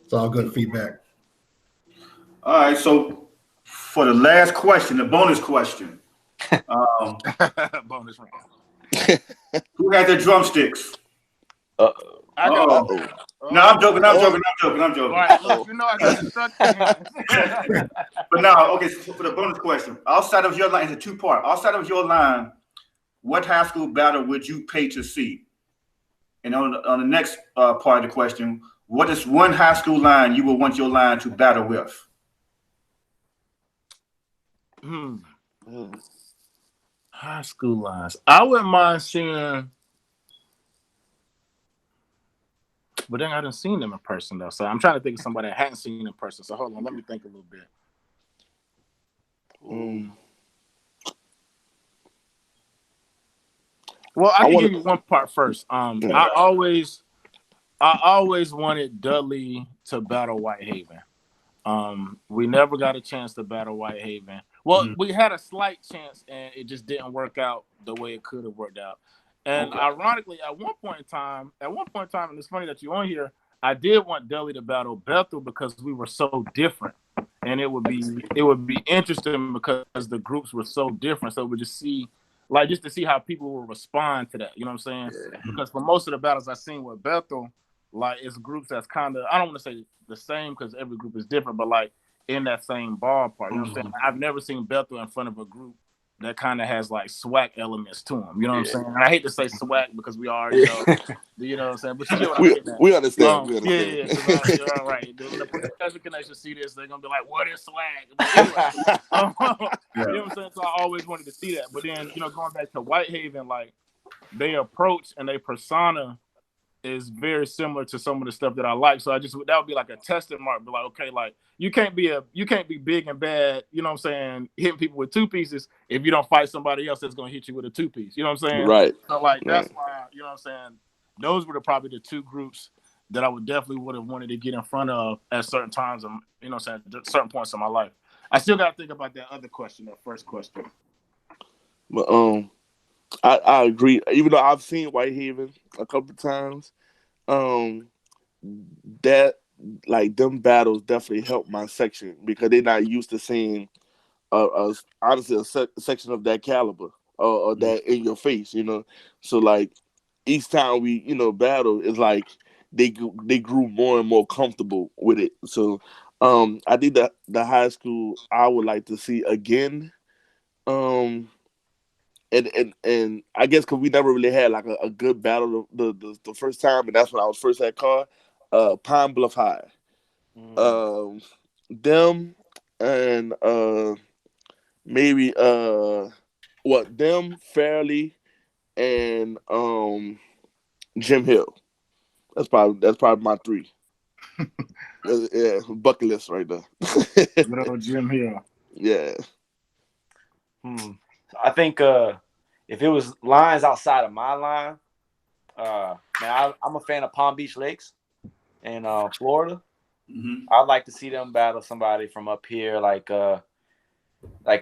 It's all good feedback. All right, so for the last question, the bonus question, bonus round. who had the drumsticks? I got. No, I'm joking. All right, look, you know I got instructor. But now, okay, so for the bonus question, outside of your line, it's a two-part. Outside of your line, what high school battle would you pay to see? And on the next part of the question, what is one high school line you would want your line to battle with? High school lines. I wouldn't mind seeing. But then I hadn't seen them in person though, so I'm trying to think of somebody I hadn't seen in person. So hold on, let me think a little bit. Well, I can give you one part first. I always wanted Dudley to battle Whitehaven. We never got a chance to battle Whitehaven. Well, we had a slight chance, and it just didn't work out the way it could have worked out. And ironically, at one point in time, and it's funny that you're on here, I did want Dudley to battle Bethel because we were so different. And it would be interesting because the groups were so different. So we just to see how people will respond to that. You know what I'm saying? Yeah. Because for most of the battles I've seen with Bethel, like it's groups that's kind of, I don't want to say the same because every group is different, but like in that same ballpark. You know what I'm saying? I've never seen Bethel in front of a group that kind of has like swag elements to them. You know what I'm saying? And I hate to say swag because we are, you know what I'm saying? But you get what I'm getting at. We understand. Yeah. Because you're all right. When the Professional Connection see this, they're gonna be like, "What is swag?" But anyway, you know what I'm saying? So I always wanted to see that. But then, going back to Whitehaven, like they approach and they persona is very similar to some of the stuff that I like. So that would be like a testing mark. Be like, okay, like you can't be big and bad, you know what I'm saying, hitting people with two pieces if you don't fight somebody else that's gonna hit you with a two piece. You know what I'm saying? Right. So like that's why, you know what I'm saying, those were probably the two groups that I would have wanted to get in front of at certain times of, you know what I'm saying, certain points in my life. I still gotta think about that other question, that first question. But I agree. Even though I've seen Whitehaven a couple times, that like them battles definitely helped my section because they're not used to seeing honestly a section of that caliber or that in your face, So like each time we battle, it's like they grew more and more comfortable with it. So I think that the high school I would like to see again. And I guess because we never really had like a good battle the first time, and that's when I was first at Karr, Pine Bluff High. Them and maybe them, Fairleigh, and Jim Hill. That's probably my three. Yeah, bucket list right there. Good old Jim Hill. Yeah. I think if it was lines outside of my line, man, I'm a fan of Palm Beach Lakes in Florida. Mm-hmm. I'd like to see them battle somebody from up here, like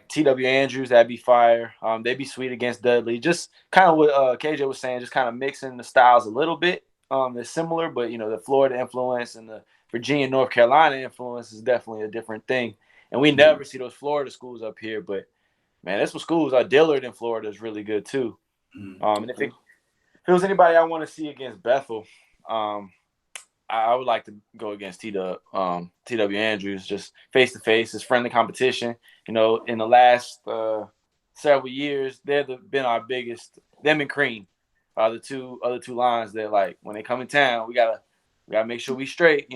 T.W. Andrews. That'd be fire. They'd be sweet against Dudley. Just kind of what KJ was saying, just kind of mixing the styles a little bit. They're similar, but the Florida influence and the Virginia, North Carolina influence is definitely a different thing. And we never see those Florida schools up here, but man, there's some schools. Dillard in Florida is really good too. And if it was anybody I want to see against Bethel, I would like to go against T.W. Andrews, just face to face. It's friendly competition. In the last several years, they've been our biggest. Them and Cream are the other two lines that, like, when they come in town, we gotta make sure we straight.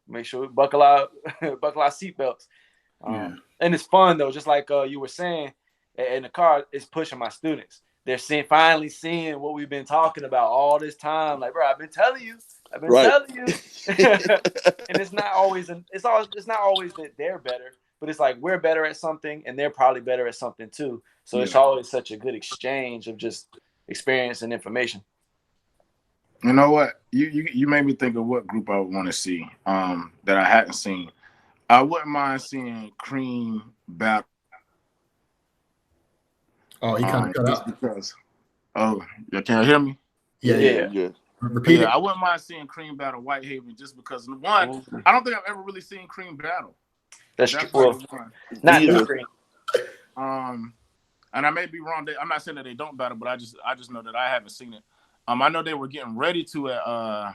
Make sure we buckle our seatbelts. And it's fun though, just like you were saying. And the car is pushing my students. They're finally seeing what we've been talking about all this time. Like, bro, I've been telling you. And it's not always that they're better, but it's like we're better at something and they're probably better at something too. So it's always such a good exchange of just experience and information. You know what? You made me think of what group I would want to see that I hadn't seen. I wouldn't mind seeing Cream battle. Oh, he kind of cut out. Because, you can't hear me? Yeah. Repeat it. I wouldn't mind seeing Cream battle Whitehaven just because, one, I don't think I've ever really seen Cream battle. That's true. Not new Cream. And I may be wrong. I'm not saying that they don't battle, but I just know that I haven't seen it. I know they were getting ready to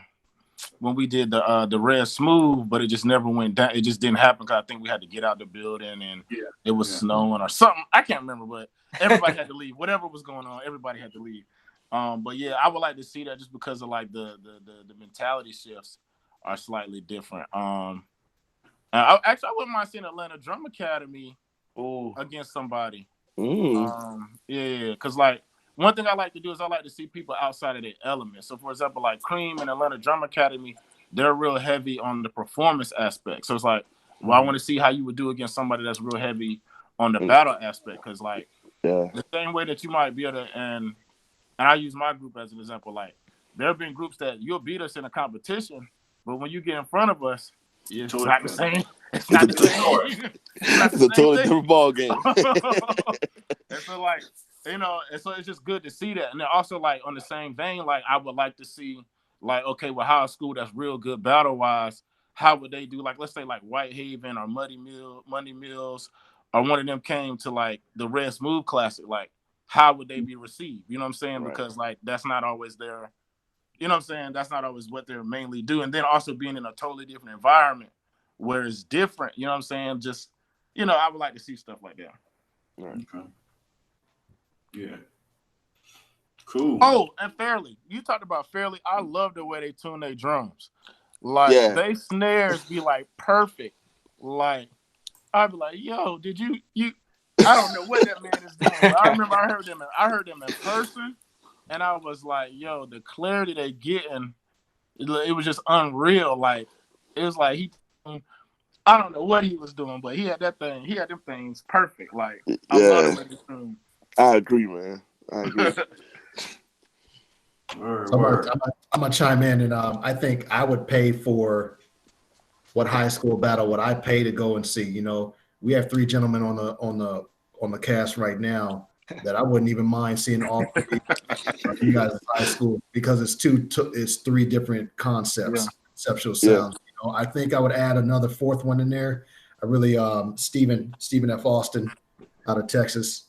when we did the Red Smooth, but it just never went down. It just didn't happen because I think we had to get out the building and it was snowing or something. I can't remember, but everybody had to leave. Whatever was going on, everybody had to leave. But yeah, I would like to see that just because of like the mentality shifts are slightly different. I wouldn't mind seeing Atlanta Drum Academy against somebody. Because like one thing I like to do is I like to see people outside of their element. So for example, like Cream and Atlanta Drum Academy, they're real heavy on the performance aspect. So it's like, I want to see how you would do against somebody that's real heavy on the battle aspect. Because like the same way that you might be able to, and I use my group as an example, like there have been groups that you'll beat us in a competition, but when you get in front of us, it's not the same. It's not the same. It's a totally different ball game. And so like, and so it's just good to see that. And then also like on the same vein, like I would like to see like, okay, well, how a school that's real good battle wise, how would they do? Like, let's say like Whitehaven or Money Mills or one of them came to like the Red Smooth Classic, like how would they be received? You know what I'm saying? Right. Because like that's not always their, you know what I'm saying? That's not always what they're mainly doing. And then also being in a totally different environment where it's different, you know what I'm saying? Just, I would like to see stuff like that. Right. Okay. Yeah. Cool. Oh, and Fairleigh. You talked about Fairleigh. I love the way they tune their drums. Like they snares be like perfect. Like I'd be like, yo, did you I don't know what that man is doing. But I remember I heard them in person, and I was like, yo, the clarity they getting, it was just unreal. Like it was like I don't know what he was doing, but he had them things perfect. Like I love the way they tune. I agree, man. I agree. I'm gonna chime in, and I think I would pay for what high school battle would I pay to go and see. You know, we have 3 gentlemen on the cast right now that I wouldn't even mind seeing all 3 of you guys in high school, because it's 3 different concepts, conceptual sounds. You know, I think I would add another 4th one in there. I really Stephen F. Austin out of Texas.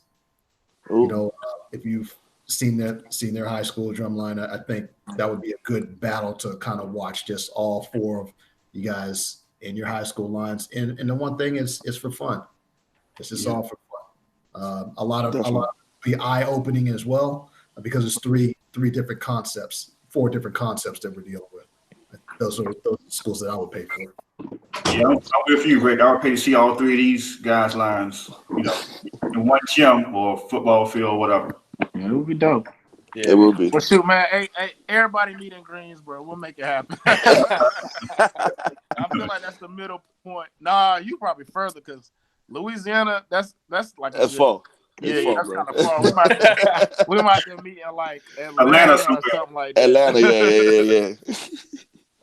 Ooh. You know, if you've seen their high school drumline, I think that would be a good battle to kind of watch, just all 4 of you guys in your high school lines. And the one thing is for fun. This is all for fun. A lot of be eye-opening as well, because it's 3 different concepts, 4 different concepts that we're dealing with. Those are schools that I would pay for. Yeah, I'm with you, Rick. I would pay to see all 3 of these guys' lines, you know, in one gym or football field or whatever. Yeah, it would be dope. Yeah, it will be. Well, shoot, man. Hey, everybody meet in Greensboro. We'll make it happen. I feel like that's the middle point. Nah, you probably further, because Louisiana, that's like that's far. Yeah, that's kind of far. We might have to meet in like Atlanta or something like that. Atlanta, yeah.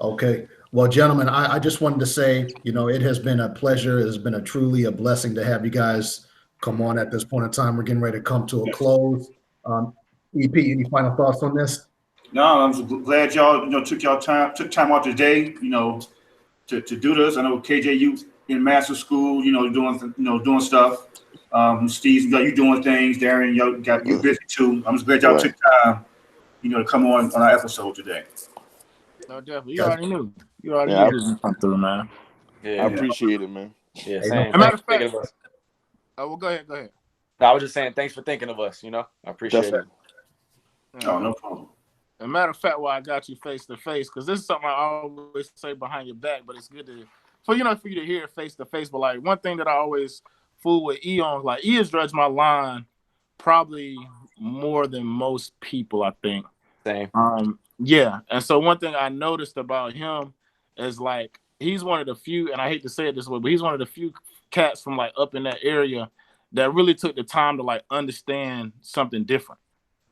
Okay. Well, gentlemen, I just wanted to say, you know, it has been a pleasure. It has been truly a blessing to have you guys come on at this point in time. We're getting ready to come to a close. EP, any final thoughts on this? No, I'm glad y'all, took time out today, to do this. I know KJ, you in master school, doing stuff. Steve, you doing things. Darren, you busy too. I'm just glad y'all took time, to come on our episode today. No, definitely. You already knew. You already knew come through, man. Yeah, I appreciate it, man. Yeah, same. As a matter of fact, well, go ahead. No, I was just saying, thanks for thinking of us. I appreciate it. Oh, no problem. As a matter of fact, I got you face to face, because this is something I always say behind your back, but it's good for you to hear it face to face. But like one thing that I always fool with E on, like E has judged my line probably more than most people, I think. Same. Yeah. And so one thing I noticed about him is like he's one of the few, and I hate to say it this way, but he's one of the few cats from like up in that area that really took the time to like understand something different.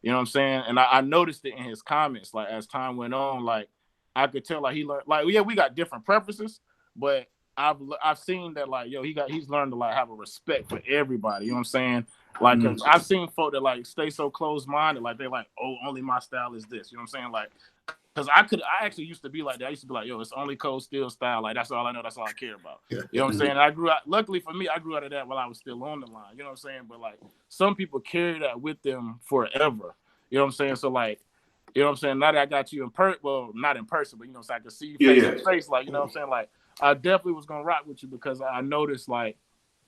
You know what I'm saying? And I noticed it in his comments, like as time went on, like I could tell like he learned, like, yeah, we got different preferences, but I've seen that like, yo, he's learned to like have a respect for everybody. You know what I'm saying? Like I've seen folk that like stay so close-minded, like they're like, oh, only my style is this. You know what I'm saying? Like, because I actually used to be like that. I used to be like, yo, it's only Cold Steel style. Like, that's all I know. That's all I care about. You know what I'm saying? And I grew out, luckily for me, I grew out of that while I was still on the line. You know what I'm saying? But, like, some people carry that with them forever. You know what I'm saying? So, like, you know what I'm saying? Now that I got you in person, well, not in person, but, so I could see you face to face. Like, you know what I'm saying? Like, I definitely was going to rock with you because I noticed, like,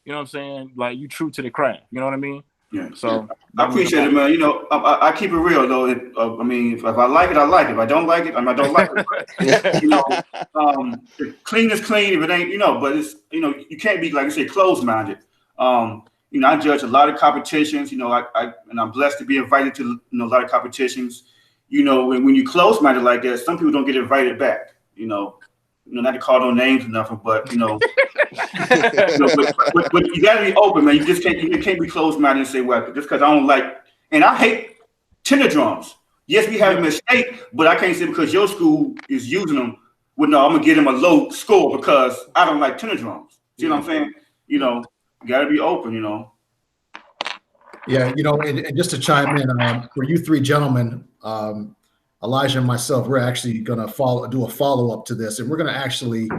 you know what I'm saying? Like, you true to the craft. You know what I mean? Yeah. So I appreciate it, man. I keep it real though. If I like it, I like it. If I don't like it, I don't like it. Clean is clean. If it ain't, but it's, you can't be, like you say, closed-minded. I judge a lot of competitions. And I'm blessed to be invited to a lot of competitions. When you close-minded like that, some people don't get invited back. Not to call no names or nothing, but but you got to be open, man. You can't be closed-minded and say, well, just because I don't like, and I hate tenor drums. Yes, we have a mistake, but I can't say because your school is using them. Well, no, I'm gonna give them a low score because I don't like tenor drums. See what I'm saying? You got to be open. Yeah, and just to chime in, for you 3 gentlemen, Elijah and myself, we're actually going to do a follow-up to this, and we're going to actually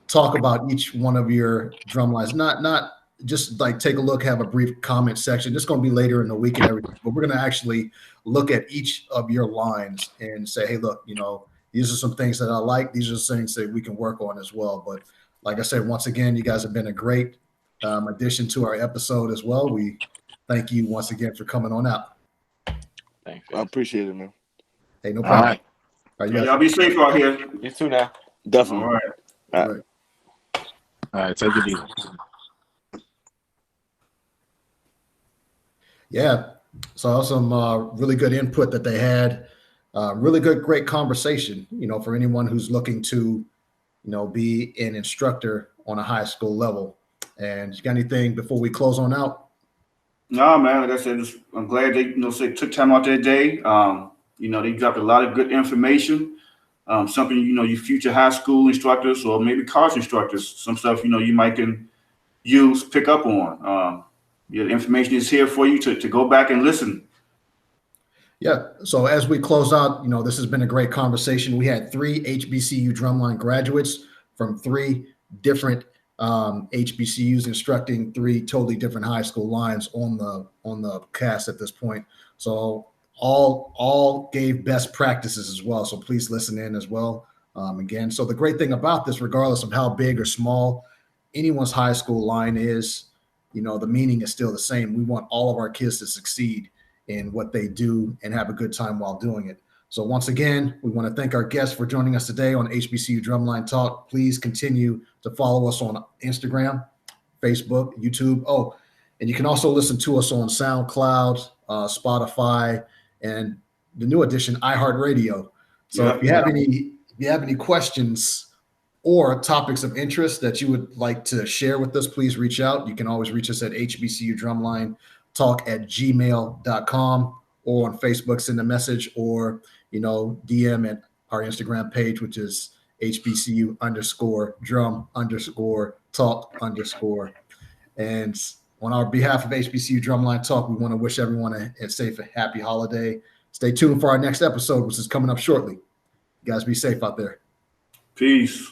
talk about each one of your drum lines, not just like take a look, have a brief comment section. It's going to be later in the week and everything, but we're going to actually look at each of your lines and say, hey, look, these are some things that I like. These are things that we can work on as well. But like I said, once again, you guys have been a great addition to our episode as well. We thank you once again for coming on out. Thanks. I appreciate it, man. Hey, no All problem. right. All right, Y'all be safe out here. You too now. Definitely. All right. All right. All right. Take it easy. Yeah, so some really good input that they had. Really good, great conversation. For anyone who's looking to, be an instructor on a high school level. And you got anything before we close on out? No, man. Like I said, I'm glad they took time out their day. They dropped a lot of good information. Something you future high school instructors or maybe college instructors. Some stuff you might can use, pick up on. The information is here for you to go back and listen. Yeah. So as we close out, this has been a great conversation. We had 3 HBCU Drumline graduates from 3 different HBCUs instructing 3 totally different high school lines on the cast at this point. So all gave best practices as well. So please listen in as well. Again, so the great thing about this, regardless of how big or small anyone's high school line is, the meaning is still the same. We want all of our kids to succeed in what they do and have a good time while doing it. So once again, we want to thank our guests for joining us today on HBCU Drumline Talk. Please continue to follow us on Instagram, Facebook, YouTube. Oh, and you can also listen to us on SoundCloud, Spotify, and the new edition, iHeartRadio. So if you have any questions or topics of interest that you would like to share with us, please reach out. You can always reach us at hbcudrumlinetalk@gmail.com or on Facebook, send a message, or, DM at our Instagram page, which is HBCU_drum_talk_. And on our behalf of HBCU Drumline Talk, we want to wish everyone a safe and happy holiday. Stay tuned for our next episode, which is coming up shortly. You guys be safe out there. Peace.